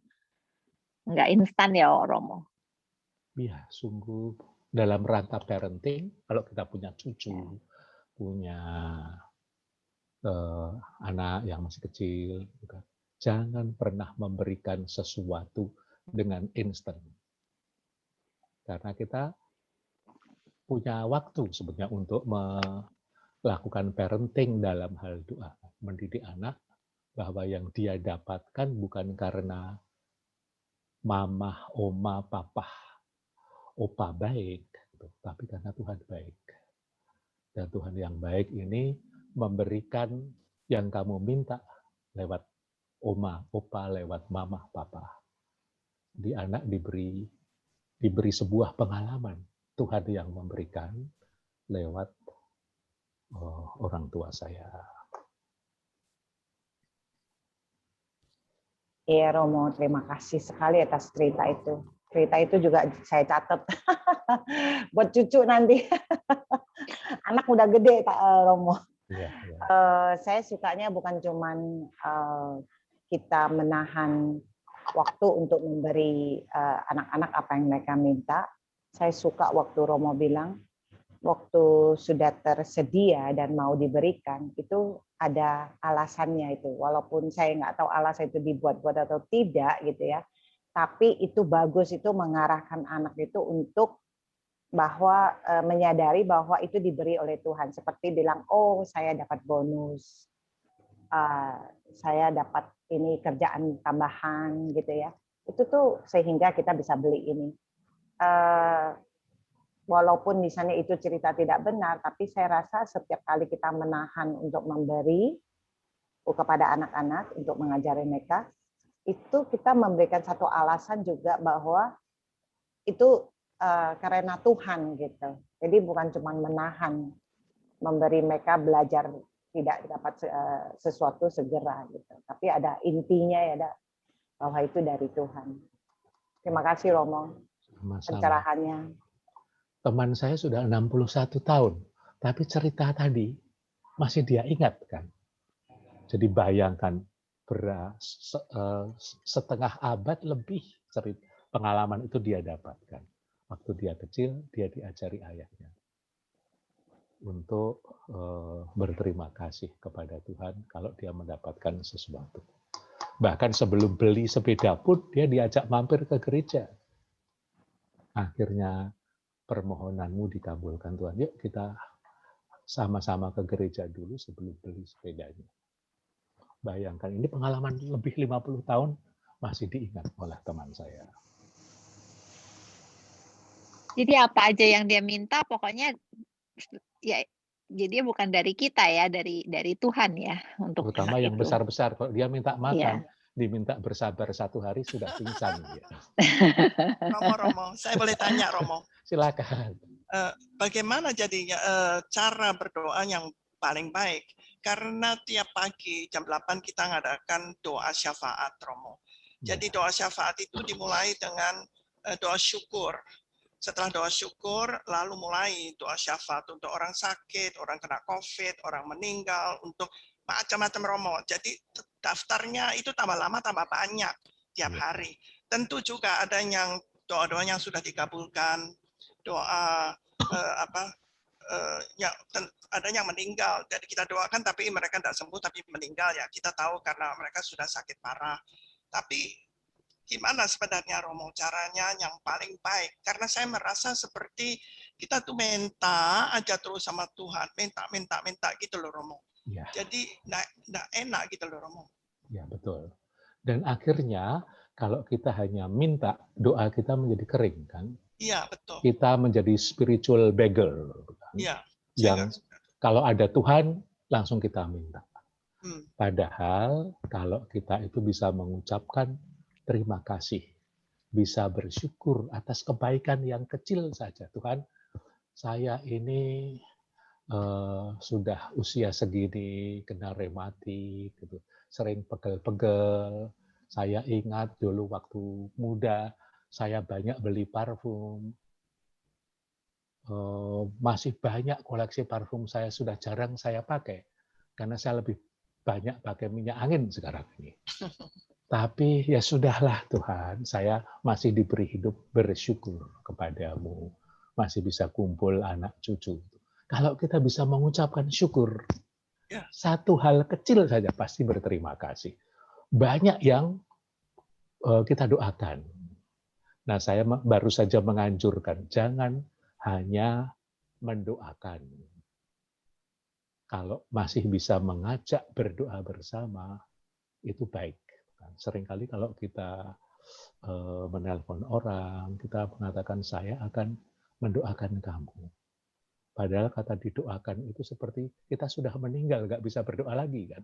Nggak instan ya, Romo. Iya, sungguh dalam rangka parenting, kalau kita punya cucu, punya anak yang masih kecil, jangan pernah memberikan sesuatu dengan instan. Karena kita punya waktu sebenarnya untuk melakukan parenting dalam hal doa, mendidik anak bahwa yang dia dapatkan bukan karena mama, oma, papa, opa baik, tapi karena Tuhan baik. Dan Tuhan yang baik ini memberikan yang kamu minta lewat oma, opa, lewat mama, papa. Di anak diberi sebuah pengalaman. Tuhan yang memberikan lewat orang tua saya. Iya Romo, terima kasih sekali atas cerita itu. Cerita itu juga saya catat buat cucu nanti. Anak udah gede Kak Romo. Iya, iya. Saya sukanya bukan cuman kita menahan waktu untuk memberi anak-anak apa yang mereka minta. Saya suka waktu Romo bilang, waktu sudah tersedia dan mau diberikan, itu ada alasannya itu. Walaupun saya nggak tahu alasan itu dibuat-buat atau tidak gitu ya, tapi itu bagus, itu mengarahkan anak itu untuk bahwa menyadari bahwa itu diberi oleh Tuhan. Seperti bilang, oh saya dapat bonus, saya dapat ini kerjaan tambahan gitu ya. Itu tuh sehingga kita bisa beli ini. Walaupun misalnya itu cerita tidak benar, tapi saya rasa setiap kali kita menahan untuk memberi kepada anak-anak, untuk mengajari mereka, itu kita memberikan satu alasan juga bahwa itu karena Tuhan gitu. Jadi bukan cuma menahan, memberi mereka belajar tidak dapat sesuatu segera gitu. Tapi ada intinya ya, ada bahwa itu dari Tuhan. Terima kasih Romo pencerahannya. Teman saya sudah 61 tahun, tapi cerita tadi masih dia ingat kan. Jadi bayangkan setengah abad lebih cerita pengalaman itu dia dapatkan. Waktu dia kecil, dia diajari ayahnya untuk berterima kasih kepada Tuhan kalau dia mendapatkan sesuatu. Bahkan sebelum beli sepeda pun dia diajak mampir ke gereja. Akhirnya permohonanmu dikabulkan Tuhan. Yuk kita sama-sama ke gereja dulu sebelum beli sepedanya. Bayangkan, ini pengalaman lebih 50 tahun masih diingat oleh teman saya. Jadi apa aja yang dia minta pokoknya ya, jadi bukan dari kita ya, dari Tuhan ya untuk terutama yang itu. besar-besar. Kalau dia minta makan, Iya. diminta bersabar 1 hari sudah pingsan. Ya. Romo, saya boleh tanya Romo? Silakan. Bagaimana jadinya cara berdoa yang paling baik? Karena tiap pagi jam 8 kita ngadakan doa syafaat Romo. Jadi doa syafaat itu dimulai dengan doa syukur. Setelah doa syukur, lalu mulai doa syafaat untuk orang sakit, orang kena COVID, orang meninggal, untuk macam-macam Romo. Jadi daftarnya itu tambah lama tambah banyak tiap hari. Tentu juga ada yang doa-doa yang sudah dikabulkan, doa ya ada yang meninggal. Jadi kita doakan tapi mereka tidak sembuh tapi meninggal ya. Kita tahu karena mereka sudah sakit parah. Tapi gimana sebenarnya Romo caranya yang paling baik? Karena saya merasa seperti kita tuh minta aja terus sama Tuhan, minta gitu loh Romo. Ya. Jadi nggak enak gitu loh Romo. Ya betul. Dan akhirnya kalau kita hanya minta, doa kita menjadi kering kan? Iya betul. Kita menjadi spiritual beggar. Iya. Yang kalau ada Tuhan langsung kita minta. Padahal kalau kita itu bisa mengucapkan terima kasih, bisa bersyukur atas kebaikan yang kecil saja. Tuhan, saya ini sudah usia segini, kena rematik, gitu, sering pegel-pegel. Saya ingat dulu waktu muda, saya banyak beli parfum. Masih banyak koleksi parfum saya sudah jarang saya pakai, karena saya lebih banyak pakai minyak angin sekarang ini. Tapi ya sudahlah Tuhan, saya masih diberi hidup bersyukur kepadamu. Masih bisa kumpul anak cucu. Kalau kita bisa mengucapkan syukur, satu hal kecil saja pasti berterima kasih. Banyak yang kita doakan. Nah, saya baru saja menganjurkan, jangan hanya mendoakan. Kalau masih bisa mengajak berdoa bersama, itu baik. Seringkali kalau kita menelpon orang, kita mengatakan saya akan mendoakan kamu. Padahal kata didoakan itu seperti kita sudah meninggal, nggak bisa berdoa lagi kan.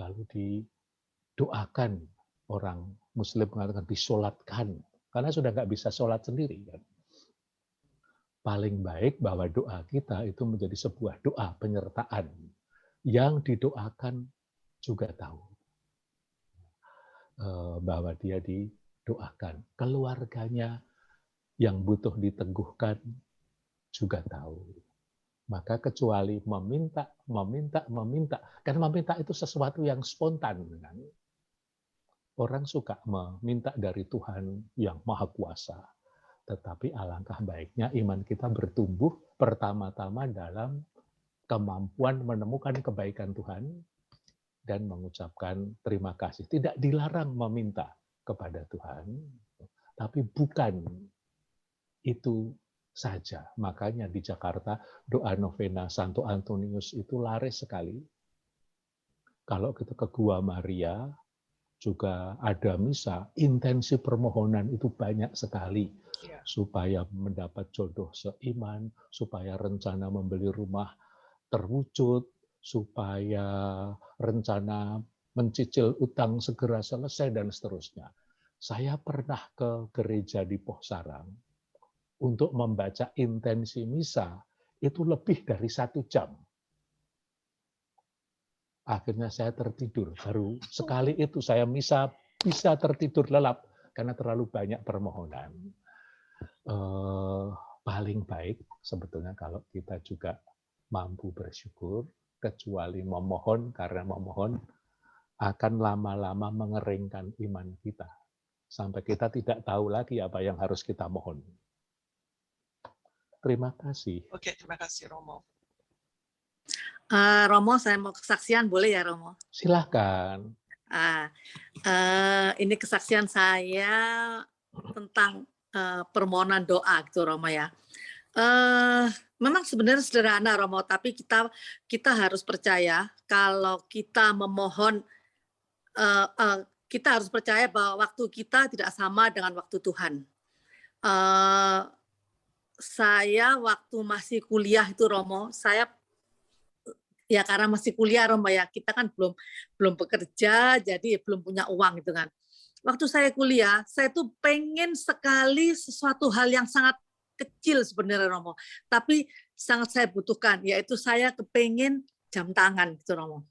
Lalu didoakan, orang Muslim mengatakan disolatkan, karena sudah nggak bisa sholat sendiri kan. Paling baik bahwa doa kita itu menjadi sebuah doa penyertaan yang didoakan juga tahu. bahwa dia didoakan. Keluarganya yang butuh diteguhkan juga tahu. Maka kecuali meminta. Karena meminta itu sesuatu yang spontan. Kan? Orang suka meminta dari Tuhan yang Maha Kuasa. Tetapi alangkah baiknya iman kita bertumbuh pertama-tama dalam kemampuan menemukan kebaikan Tuhan dan mengucapkan terima kasih. Tidak dilarang meminta kepada Tuhan, tapi bukan itu saja. Makanya di Jakarta doa novena Santo Antonius itu laris sekali. Kalau kita ke Gua Maria, juga ada misa, intensi permohonan itu banyak sekali. Supaya mendapat jodoh seiman, supaya rencana membeli rumah terwujud, supaya rencana mencicil utang segera selesai, dan seterusnya. Saya pernah ke gereja di Pohsarang untuk membaca intensi misa, itu lebih dari 1 jam. Akhirnya saya tertidur. Baru sekali itu saya bisa tertidur lelap karena terlalu banyak permohonan. Paling baik sebetulnya kalau kita juga mampu bersyukur, kecuali memohon, karena memohon akan lama-lama mengeringkan iman kita. Sampai kita tidak tahu lagi apa yang harus kita mohon. Terima kasih. Oke, terima kasih Romo. Romo, saya mau kesaksian, boleh ya Romo? Silahkan. Ini kesaksian saya tentang permohonan doa gitu Romo ya. Memang sebenarnya sederhana Romo, tapi kita harus percaya kalau kita memohon, kita harus percaya bahwa waktu kita tidak sama dengan waktu Tuhan. Saya waktu masih kuliah itu Romo, ya karena masih kuliah Romo ya, kita kan belum bekerja, jadi belum punya uang gitu kan. Waktu saya kuliah, saya tuh pengen sekali sesuatu hal yang sangat kecil sebenarnya Romo, tapi sangat saya butuhkan, yaitu saya kepengen jam tangan gitu Romo.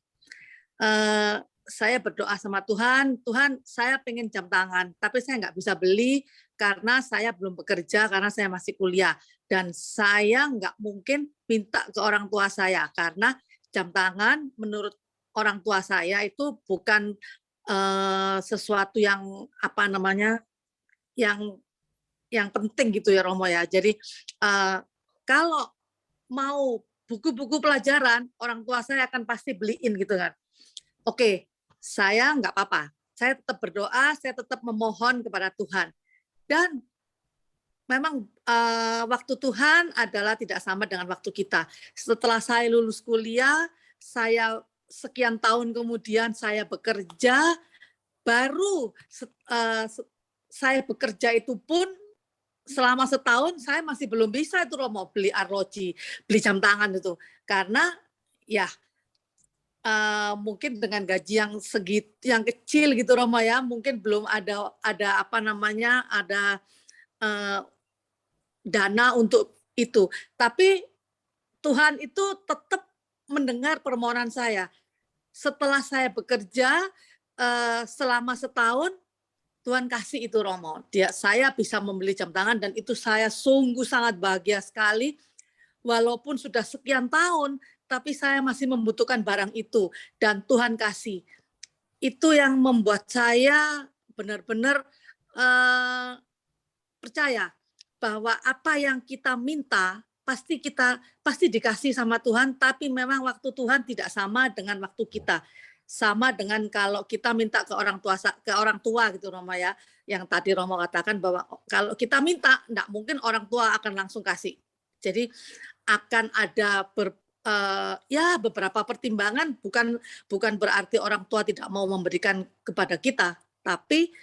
Saya berdoa sama Tuhan, Tuhan saya pengen jam tangan, tapi saya nggak bisa beli karena saya belum bekerja, karena saya masih kuliah. Dan saya nggak mungkin minta ke orang tua saya, karena jam tangan menurut orang tua saya itu bukan sesuatu yang apa namanya yang penting gitu ya Romo ya. Jadi kalau mau buku-buku pelajaran orang tua saya akan pasti beliin gitu kan. Oke, saya nggak apa-apa. Saya tetap berdoa, saya tetap memohon kepada Tuhan. Dan memang waktu Tuhan adalah tidak sama dengan waktu kita. Setelah saya lulus kuliah, saya sekian tahun kemudian saya bekerja, baru saya bekerja itu pun selama setahun saya masih belum bisa itu Romo beli arloji, beli jam tangan itu. Karena ya mungkin dengan gaji yang yang kecil gitu Romo ya, mungkin belum ada apa namanya, ada dana untuk itu. Tapi Tuhan itu tetap mendengar permohonan saya. Setelah saya bekerja selama setahun, Tuhan kasih itu Romo. Saya bisa membeli jam tangan dan itu saya sungguh sangat bahagia sekali. Walaupun sudah sekian tahun, tapi saya masih membutuhkan barang itu. Dan Tuhan kasih. Itu yang membuat saya benar-benar percaya bahwa apa yang kita minta pasti dikasih sama Tuhan, tapi memang waktu Tuhan tidak sama dengan waktu kita. Sama dengan kalau kita minta ke orang tua gitu Romo ya, yang tadi Romo katakan bahwa kalau kita minta enggak mungkin orang tua akan langsung kasih. Jadi akan ada beberapa pertimbangan, bukan berarti orang tua tidak mau memberikan kepada kita, tapi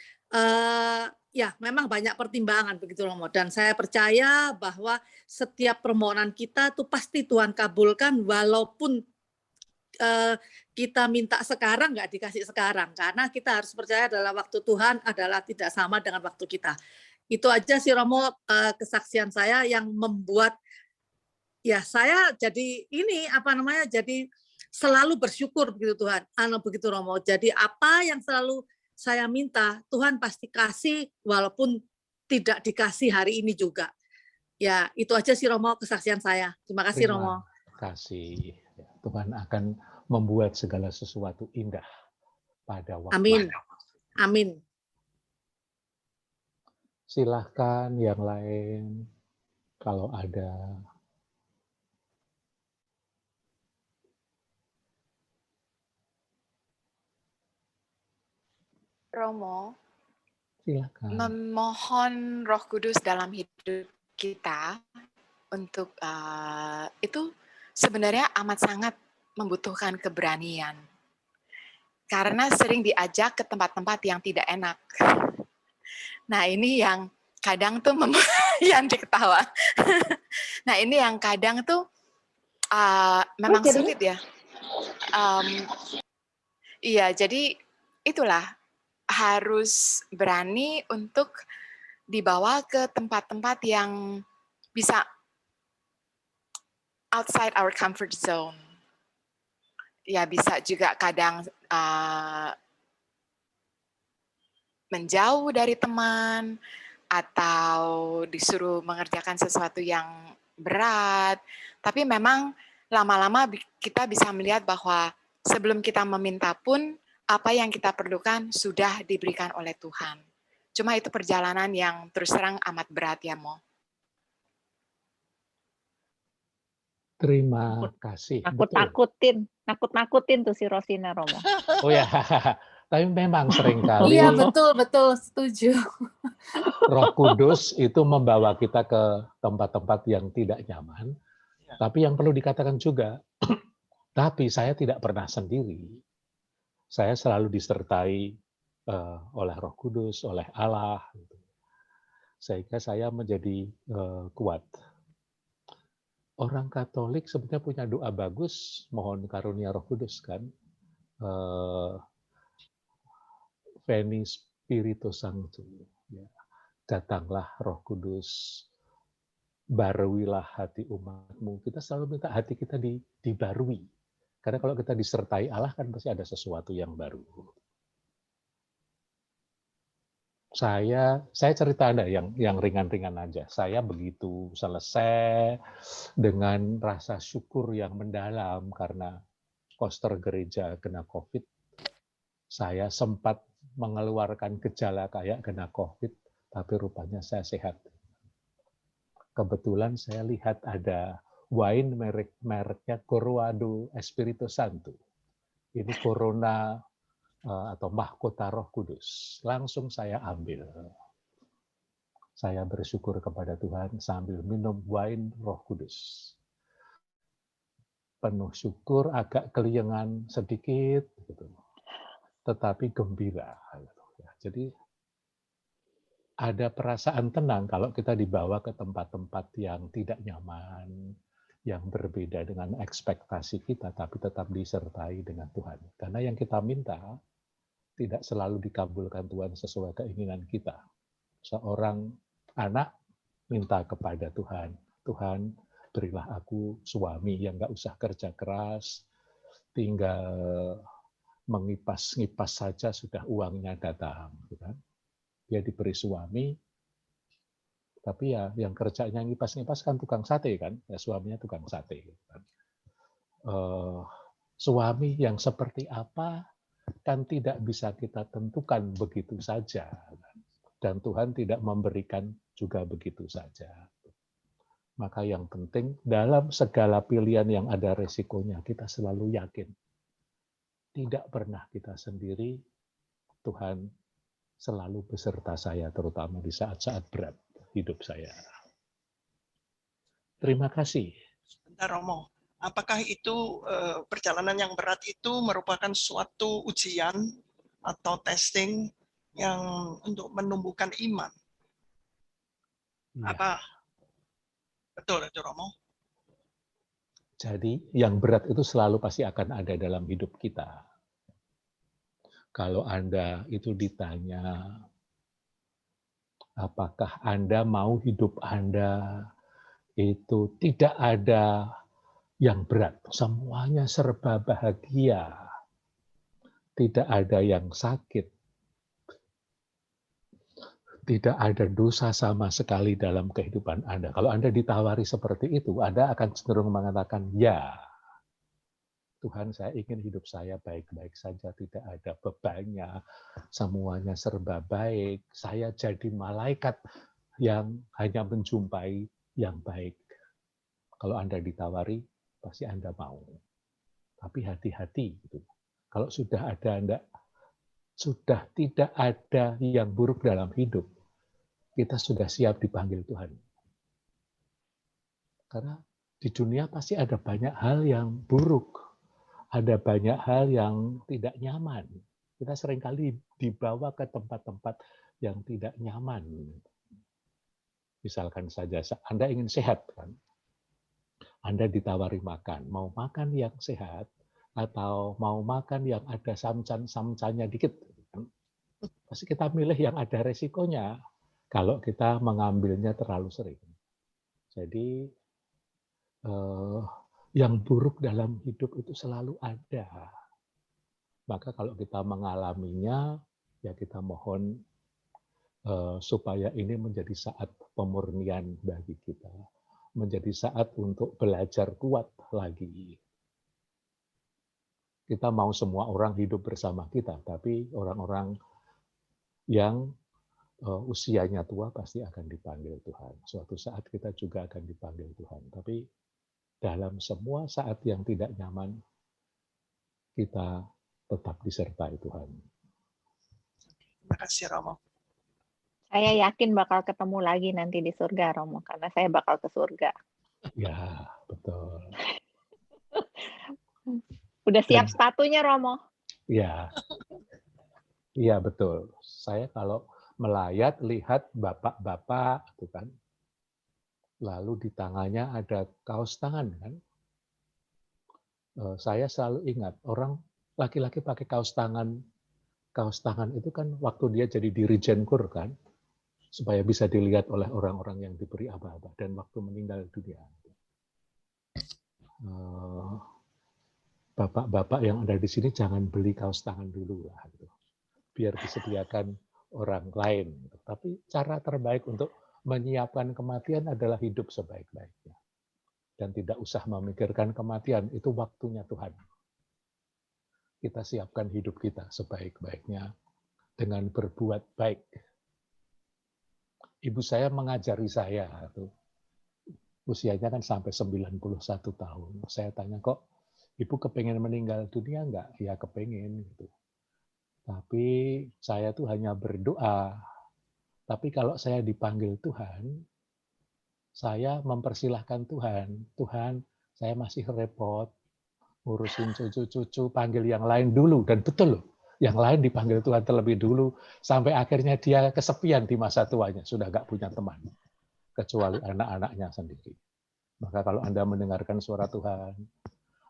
ya memang banyak pertimbangan begitu Romo. Dan saya percaya bahwa setiap permohonan kita tuh pasti Tuhan kabulkan, walaupun kita minta sekarang nggak dikasih sekarang, karena kita harus percaya adalah waktu Tuhan adalah tidak sama dengan waktu kita. Itu aja sih Romo, kesaksian saya yang membuat ya saya jadi jadi selalu bersyukur begitu Tuhan, begitu Romo. Jadi apa yang selalu saya minta, Tuhan pasti kasih walaupun tidak dikasih hari ini juga. Ya, itu aja sih Romo kesaksian saya. Terima kasih Romo. Terima kasih. Tuhan akan membuat segala sesuatu indah pada waktu. Amin. Amin. Silahkan yang lain kalau ada. Romo, Silakan. memohon Roh Kudus dalam hidup kita untuk itu sebenarnya amat sangat membutuhkan keberanian. Karena sering diajak ke tempat-tempat yang tidak enak. Nah, ini yang kadang tuh yang diketawa. Nah, ini yang kadang tuh memang sulit ya. Iya, jadi itulah harus berani untuk dibawa ke tempat-tempat yang bisa outside our comfort zone. Ya bisa juga kadang menjauh dari teman atau disuruh mengerjakan sesuatu yang berat. Tapi memang lama-lama kita bisa melihat bahwa sebelum kita meminta pun apa yang kita perlukan sudah diberikan oleh Tuhan. Cuma itu perjalanan yang terus terang amat berat ya, Mo. Terima kasih. Nakut-nakutin tuh si Rosina, Romo. Oh ya, tapi memang seringkali Iya, betul, setuju. Roh Kudus itu membawa kita ke tempat-tempat yang tidak nyaman. Tapi yang perlu dikatakan juga, tapi saya tidak pernah sendiri. Saya selalu disertai oleh Roh Kudus, oleh Allah. Sehingga saya menjadi kuat. Orang Katolik sebenarnya punya doa bagus, mohon karunia Roh Kudus kan. Veni Spiritus Sanctus. Ya. Datanglah Roh Kudus, baruilah hati umatmu. Kita selalu minta hati kita dibarui. Karena kalau kita disertai Allah kan pasti ada sesuatu yang baru. Saya cerita Anda yang ringan-ringan aja. Saya begitu selesai dengan rasa syukur yang mendalam karena koster gereja kena COVID. Saya sempat mengeluarkan gejala kayak kena COVID, tapi rupanya saya sehat. Kebetulan saya lihat ada wine mereknya Coroado Espiritu Santo. Ini Corona atau mahkota Roh Kudus. Langsung saya ambil. Saya bersyukur kepada Tuhan sambil minum wine Roh Kudus. Penuh syukur, agak keliengan sedikit, gitu. Tetapi gembira. Jadi ada perasaan tenang kalau kita dibawa ke tempat-tempat yang tidak nyaman, yang berbeda dengan ekspektasi kita, tapi tetap disertai dengan Tuhan. Karena yang kita minta tidak selalu dikabulkan Tuhan sesuai keinginan kita. Seorang anak minta kepada Tuhan, Tuhan berilah aku suami yang nggak usah kerja keras, tinggal mengipas-ngipas saja sudah uangnya datang. Dia diberi suami, tapi ya yang kerjanya ngipas-ngipas kan tukang sate kan, ya suaminya tukang sate. Suami yang seperti apa kan tidak bisa kita tentukan begitu saja. Dan Tuhan tidak memberikan juga begitu saja. Maka yang penting dalam segala pilihan yang ada resikonya, kita selalu yakin. Tidak pernah kita sendiri, Tuhan selalu beserta saya, terutama di saat-saat berat hidup saya. Terima kasih. Sebentar, Romo. Apakah itu perjalanan yang berat itu merupakan suatu ujian atau testing yang untuk menumbuhkan iman? Ya. Apa betul itu, Romo? Jadi yang berat itu selalu pasti akan ada dalam hidup kita. Kalau Anda itu ditanya, apakah Anda mau hidup Anda itu tidak ada yang berat, semuanya serba bahagia, tidak ada yang sakit, Tidak ada dosa sama sekali dalam kehidupan Anda. Kalau Anda ditawari seperti itu, Anda akan cenderung mengatakan, ya, Tuhan, saya ingin hidup saya baik-baik saja, tidak ada bebannya, semuanya serba baik. Saya jadi malaikat yang hanya menjumpai yang baik. Kalau Anda ditawari, pasti Anda mau. Tapi hati-hati. Gitu. Kalau sudah tidak ada yang buruk dalam hidup, kita sudah siap dipanggil Tuhan. Karena di dunia pasti ada banyak hal yang buruk. Ada banyak hal yang tidak nyaman. Kita seringkali dibawa ke tempat-tempat yang tidak nyaman. Misalkan saja, Anda ingin sehat, kan? Anda ditawari makan. Mau makan yang sehat, atau mau makan yang ada samcan-samcannya dikit. Pasti kita milih yang ada resikonya, kalau kita mengambilnya terlalu sering. Jadi, yang buruk dalam hidup itu selalu ada. Maka kalau kita mengalaminya, ya kita mohon supaya ini menjadi saat pemurnian bagi kita. Menjadi saat untuk belajar kuat lagi. Kita mau semua orang hidup bersama kita, tapi orang-orang yang usianya tua pasti akan dipanggil Tuhan. Suatu saat kita juga akan dipanggil Tuhan. Tapi dalam semua saat yang tidak nyaman, kita tetap disertai Tuhan. Terima kasih, Romo. Saya yakin bakal ketemu lagi nanti di surga, Romo, karena saya bakal ke surga. Ya, betul. Udah siap sepatunya, Romo? Ya, iya betul. Saya kalau melayat lihat bapak-bapak, itu kan, lalu di tangannya ada kaos tangan, kan? Saya selalu ingat orang laki-laki pakai kaos tangan itu kan waktu dia jadi Dirijen Kur, kan, supaya bisa dilihat oleh orang-orang yang diberi aba-aba dan waktu meninggal dunia. Bapak-bapak yang ada di sini jangan beli kaos tangan dulu lah, gitu. Biar disediakan orang lain. Tapi cara terbaik untuk menyiapkan kematian adalah hidup sebaik-baiknya. Dan tidak usah memikirkan kematian, itu waktunya Tuhan. Kita siapkan hidup kita sebaik-baiknya dengan berbuat baik. Ibu saya mengajari saya, usianya kan sampai 91 tahun. Saya tanya, kok Ibu kepengen meninggal dunia enggak? Ya kepengen. Gitu. Tapi saya tuh hanya berdoa. Tapi kalau saya dipanggil Tuhan, saya mempersilahkan Tuhan. Tuhan, saya masih repot ngurusin cucu-cucu, panggil yang lain dulu. Dan betul loh, yang lain dipanggil Tuhan terlebih dulu, sampai akhirnya dia kesepian di masa tuanya, sudah nggak punya teman, kecuali anak-anaknya sendiri. Maka kalau Anda mendengarkan suara Tuhan,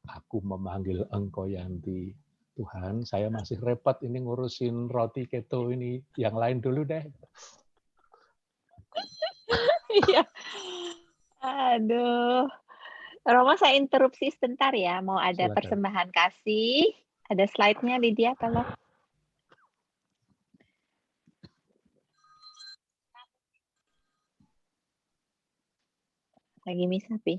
aku memanggil engkau Yanti, Tuhan, saya masih repot ini ngurusin roti keto ini, yang lain dulu deh. Iya. Aduh. Romo, saya interupsi sebentar ya. Mau ada Silakan. persembahan kasih. Ada slide-nya, Lydia, tolong. Lagi misa, Pi.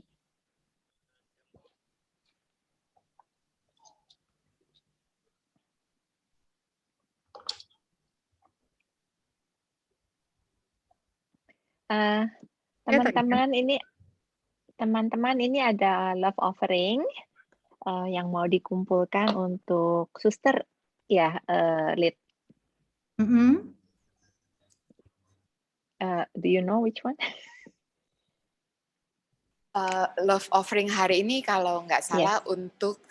Teman-teman ini ada love offering yang mau dikumpulkan untuk suster ya, Lid. Do you know which one? Love offering hari ini kalau nggak salah untuk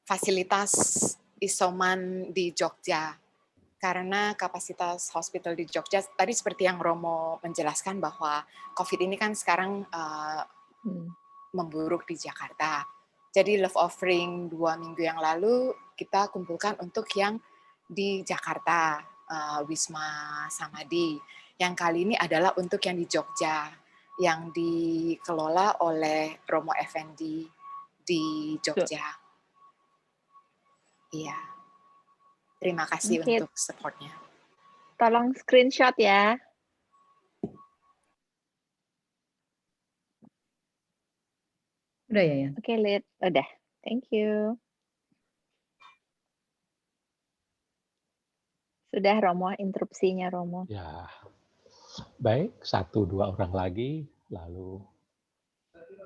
fasilitas isoman di Jogja. Karena kapasitas hospital di Jogja, tadi seperti yang Romo menjelaskan bahwa COVID ini kan sekarang memburuk di Jakarta. Jadi love offering 2 minggu yang lalu kita kumpulkan untuk yang di Jakarta, Wisma Samadhi. Yang kali ini adalah untuk yang di Jogja, yang dikelola oleh Romo Effendi di Jogja. Iya. Terima kasih untuk support-nya. Tolong screenshot ya. Udah ya, ya. Oke, Lid. Udah. Thank you. Sudah, Romo, interupsinya, Romo. Ya, baik. 1-2 orang lagi, lalu.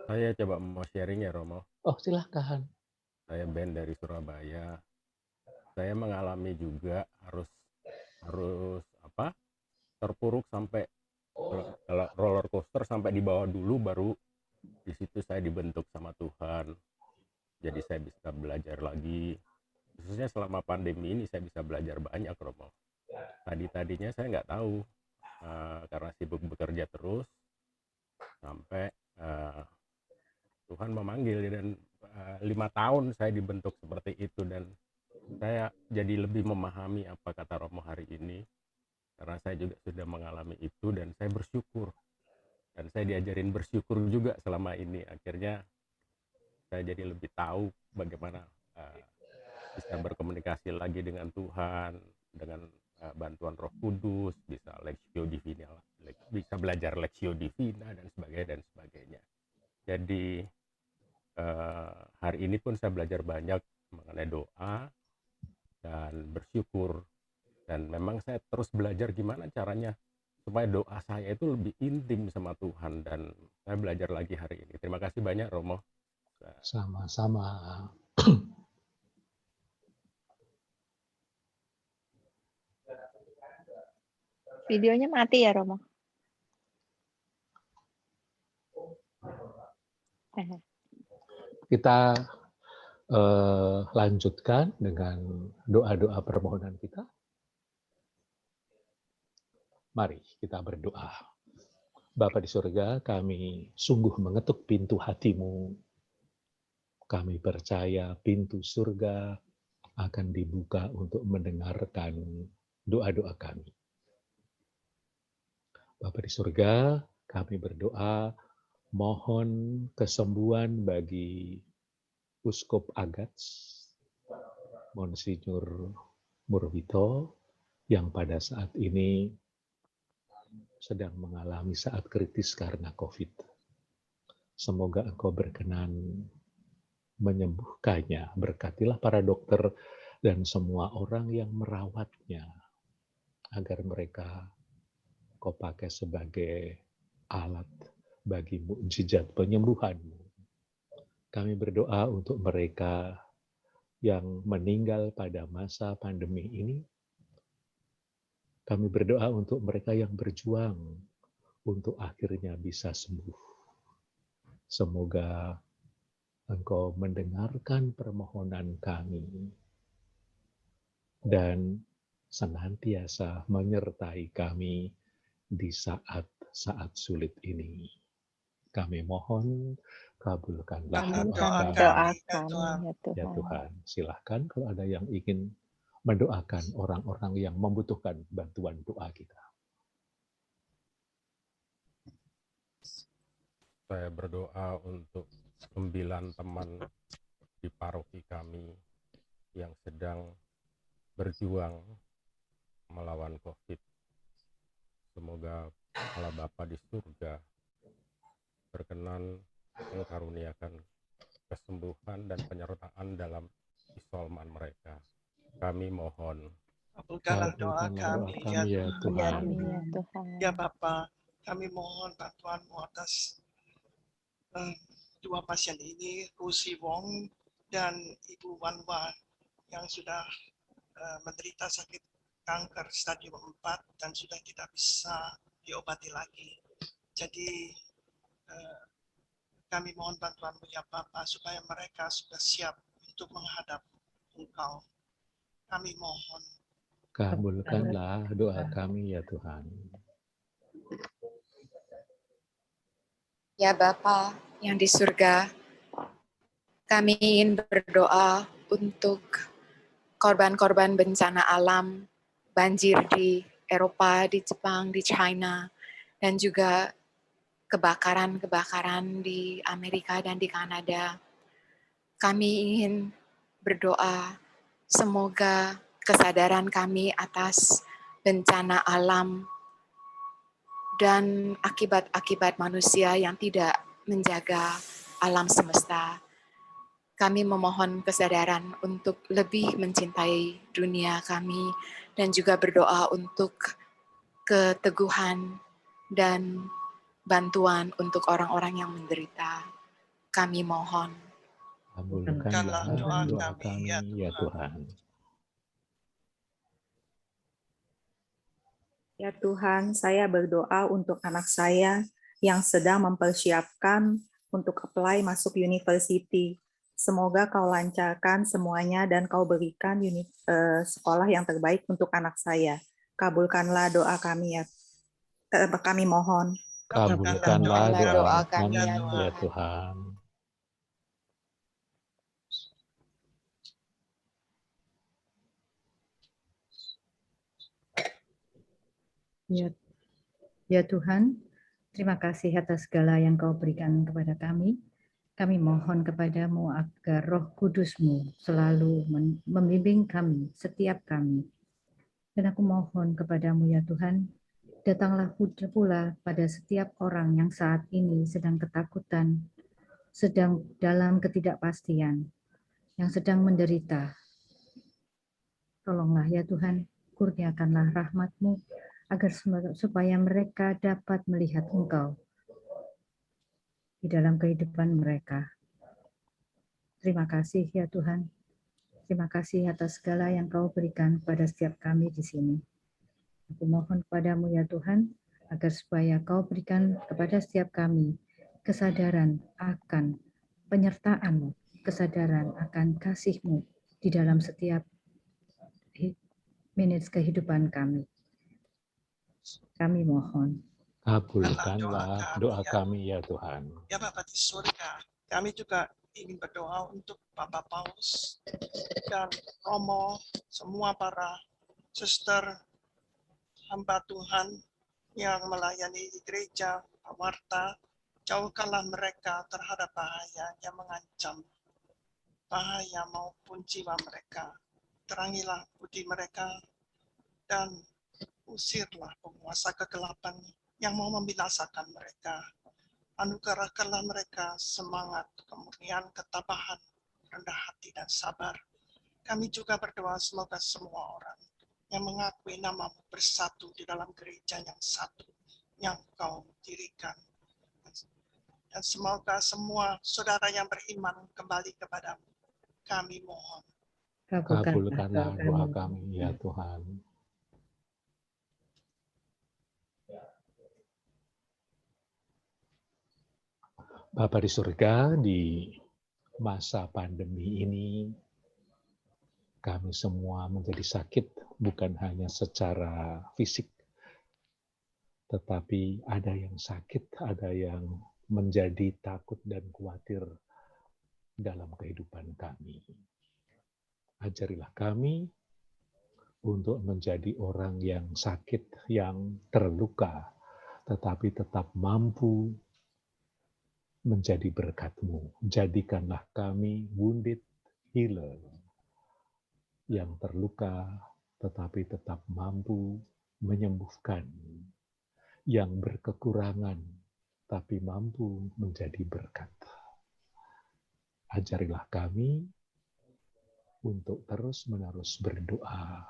Saya coba mau sharing ya, Romo. Oh, silahkan. Saya Ben dari Surabaya. Saya mengalami juga harus terpuruk sampai roller coaster sampai di bawah dulu, baru di situ saya dibentuk sama Tuhan. Jadi saya bisa belajar lagi. Khususnya selama pandemi ini saya bisa belajar banyak, Romo. Tadinya saya nggak tahu karena sibuk bekerja terus sampai Tuhan memanggil, dan 5 tahun saya dibentuk seperti itu, dan saya jadi lebih memahami apa kata Romo hari ini karena saya juga sudah mengalami itu, dan saya bersyukur, dan saya diajarin bersyukur juga selama ini. Akhirnya saya jadi lebih tahu bagaimana bisa berkomunikasi lagi dengan Tuhan dengan bantuan Roh Kudus, bisa Lectio Divina, bisa belajar Lectio Divina dan sebagainya. Jadi hari ini pun saya belajar banyak mengenai doa dan bersyukur, dan memang saya terus belajar gimana caranya supaya doa saya itu lebih intim sama Tuhan, dan saya belajar lagi hari ini. Terima kasih banyak, Romo. Sama-sama. Videonya mati ya, Romo? Kita lanjutkan dengan doa-doa permohonan kita. Mari kita berdoa. Bapa di surga, kami sungguh mengetuk pintu hatimu. Kami percaya pintu surga akan dibuka untuk mendengarkan doa-doa kami. Bapa di surga, kami berdoa mohon kesembuhan bagi Uskup Agats, Monsinyur Murwito, yang pada saat ini sedang mengalami saat kritis karena COVID. Semoga Engkau berkenan menyembuhkannya. Berkatilah para dokter dan semua orang yang merawatnya, agar mereka Kau pakai sebagai alat bagi mukjizat penyembuhan-Mu. Kami berdoa untuk mereka yang meninggal pada masa pandemi ini. Kami berdoa untuk mereka yang berjuang untuk akhirnya bisa sembuh. Semoga Engkau mendengarkan permohonan kami dan senantiasa menyertai kami di saat-saat sulit ini. Kami mohon, kabulkanlah doa kami. Ya Tuhan, silahkan kalau ada yang ingin mendoakan orang-orang yang membutuhkan bantuan doa kita. Saya berdoa untuk 9 teman di paroki kami yang sedang berjuang melawan COVID. Semoga Allah Bapa di surga berkenan mengkaruniakan kesembuhan dan penyertaan dalam isoman mereka. Kami mohon. Kabulkanlah doa kami, ya Tuhan. Ya Bapa, kami mohon bantuan-Mu atas 2 pasien ini, Rusi Wong dan Ibu Wanwa yang sudah menderita sakit kanker stadium 4 dan sudah tidak bisa diobati lagi. Jadi kami mohon bantuan-Mu ya Bapa, supaya mereka sudah siap untuk menghadap Engkau. Kami mohon. Kabulkanlah doa kami ya Tuhan. Ya Bapa yang di surga, kami ingin berdoa untuk korban-korban bencana alam, banjir di Eropa, di Jepang, di China, dan juga kebakaran-kebakaran di Amerika dan di Kanada. Kami ingin berdoa semoga kesadaran kami atas bencana alam, dan akibat-akibat manusia yang tidak menjaga alam semesta. Kami memohon kesadaran untuk lebih mencintai dunia kami dan juga berdoa untuk keteguhan dan bantuan untuk orang-orang yang menderita. Kami mohon. Kabulkanlah doa kami, ya Tuhan. Ya Tuhan, saya berdoa untuk anak saya yang sedang mempersiapkan untuk apply masuk university. Semoga Kau lancarkan semuanya dan Kau berikan sekolah yang terbaik untuk anak saya. Kabulkanlah doa kami, ya kami mohon. Kabulkanlah doa kami, ya Tuhan. Ya Tuhan, terima kasih atas segala yang Kau berikan kepada kami. Kami mohon kepadamu agar Roh Kudus-Mu selalu membimbing kami, setiap kami. Dan aku mohon kepadamu ya Tuhan, datanglah pula pada setiap orang yang saat ini sedang ketakutan, sedang dalam ketidakpastian, yang sedang menderita. Tolonglah ya Tuhan, kurniakanlah rahmat-Mu agar supaya mereka dapat melihat Engkau di dalam kehidupan mereka. Terima kasih ya Tuhan. Terima kasih atas segala yang Kau berikan kepada setiap kami di sini. Aku mohon kepadamu ya Tuhan, agar supaya Kau berikan kepada setiap kami kesadaran akan penyertaan-Mu, kesadaran akan kasih-Mu di dalam setiap menit kehidupan kami. Kami mohon. Kabulkanlah doa kami ya Tuhan. Ya Bapa di surga, kami juga ingin berdoa untuk Bapak Paulus dan Romo, semua para suster, hamba Tuhan yang melayani di gereja, pewarta. Jauhkanlah mereka terhadap bahaya yang mengancam, bahaya maupun jiwa mereka. Terangilah budi mereka dan usirlah penguasa kegelapan yang mau membinasakan mereka. Anugerahkanlah mereka semangat, kemurnian, ketabahan, rendah hati, dan sabar. Kami juga berdoa semoga semua orang yang mengakui namamu bersatu di dalam gereja yang satu, yang Kau dirikan. Dan semoga semua saudara yang beriman kembali kepadamu. Kami mohon. Kabulkanlah doa kami ya Tuhan. Bapa di surga, di masa pandemi ini, kami semua menjadi sakit, bukan hanya secara fisik, tetapi ada yang sakit, ada yang menjadi takut dan khawatir dalam kehidupan kami. Ajarilah kami untuk menjadi orang yang sakit, yang terluka, tetapi tetap mampu menjadi berkat-Mu. Jadikanlah kami wounded healer yang terluka tetapi tetap mampu menyembuhkan, yang berkekurangan tapi mampu menjadi berkat. Ajarilah kami untuk terus-menerus berdoa.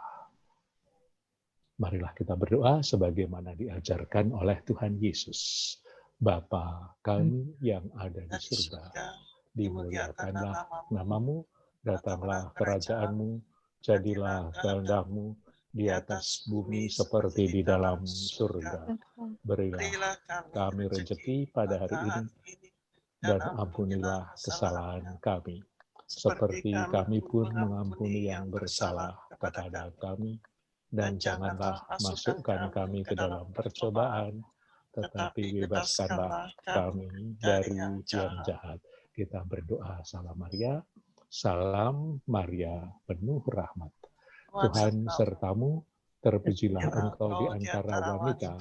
Marilah kita berdoa sebagaimana diajarkan oleh Tuhan Yesus. Bapa kami yang ada di surga, dimuliakanlah namamu, datanglah kerajaanmu, jadilah kehendak-Mu di atas bumi seperti di dalam surga. Berilah kami rezeki pada hari ini, dan ampunilah kesalahan kami, seperti kami pun mengampuni yang bersalah kepada kami, dan janganlah masukkan kami ke dalam percobaan, tetapi bebaskanlah kami dari yang jahat. Kita berdoa, Salam Maria, Salam Maria, penuh rahmat. Tuhan sertamu, terpujilah engkau di antara wanita,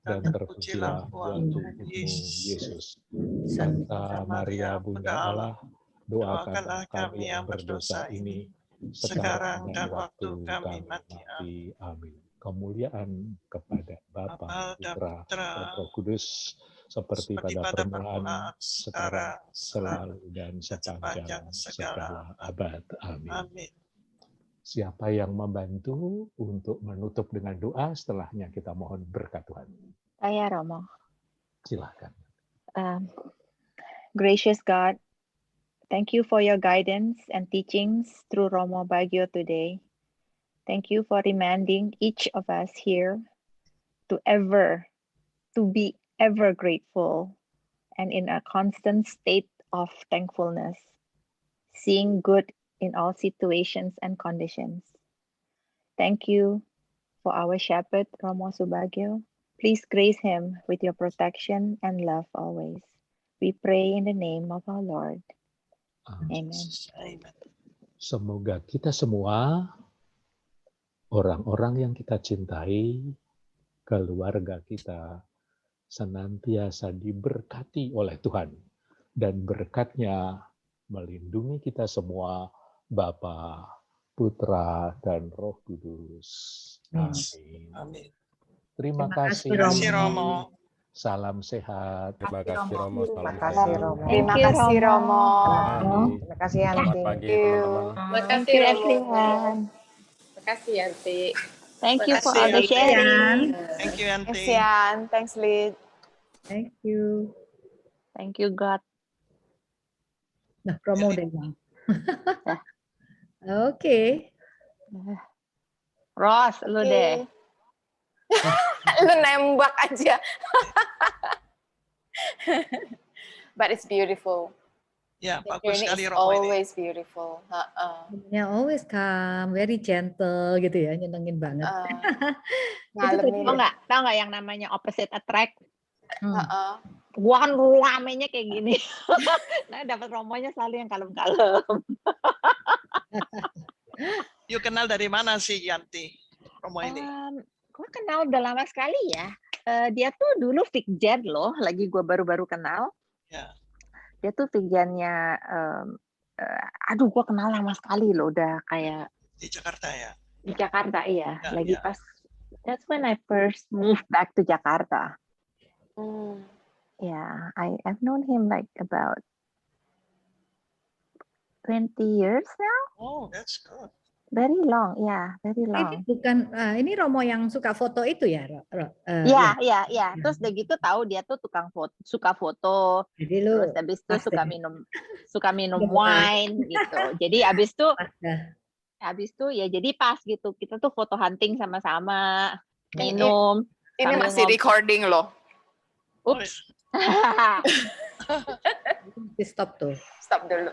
dan terpujilah buah tubuhmu, Yesus. Santa Maria, Bunda Allah, doakanlah kami yang berdosa ini, sekarang dan waktu kami mati. Amin. kemuliaan kepada Bapa, Bapa dan Putra, Putra, dan Roh Kudus seperti pada permulaan, sekarang, selalu, dan sepanjang segala abad. Amin. Amin. Siapa yang membantu untuk menutup dengan doa, setelahnya kita mohon berkat Tuhan. Saya Romo. Silakan. Gracious God, thank you for your guidance and teachings through Romo Baggio today. Thank you for reminding each of us here to be ever grateful and in a constant state of thankfulness, seeing good in all situations and conditions. Thank you for our shepherd, Romo Subagio. Please grace him with your protection and love always. We pray in the name of our Lord. Amen. Amen. Semoga kita semua, orang-orang yang kita cintai, keluarga kita, senantiasa diberkati oleh Tuhan. Dan berkat-Nya melindungi kita semua, Bapa, Putra, dan Roh Kudus. Amin. Amin. Terima kasih Romo. Salam sehat. Terima kasih Romo. Terima Salam kasih sehat. Romo. Thank you, Romo. Terima kasih Yanti. Selamat pagi teman-teman. Thank you, everyone. Terima kasih Yanti. Thank you for Terima all the kasih, sharing. Thank you, Yanti. Kasihan, thanks Lid. Thank you. Thank you, God. Nah, Romo udah hilang. Oke. Ros, lu deh. Lu nembak aja. But it's beautiful. Ya, The bagus journey sekali is Romo ini. always beautiful. Ya, always calm, very gentle gitu ya, nyenengin banget. Itu tadi Ngalamin. Tahu nggak yang namanya opposite attract? Heeh. Gua kan ramenya kayak gini. Nah, dapat Romonya selalu yang kalem-kalem. You kenal dari mana sih Yanti, Romo ini? Gua kenal udah lama sekali ya. Dia tuh dulu Fikjan loh, lagi gua baru-baru kenal. Ya. Dia tuh Fikjannya, aduh gua kenal lama sekali loh, udah kayak Di Jakarta ya? di Jakarta, iya. Ya, Lagi ya. pas, that's when I first moved back to Jakarta. Yeah, I've known him like about 20 years now. Oh, that's good. Very long, yeah, very ini long. bukan ini Romo yang suka foto itu ya, Iya. Terus udah gitu tahu dia tuh tukang foto, suka foto. Jadi lu Terus habis itu pas suka deh. minum Iya, wine gitu. Jadi habis itu dah. ya jadi pas gitu. Kita tuh foto hunting sama-sama, Ini- minum. Ini sambil masih recording loh. Ups. Stop tuh. Stop dulu.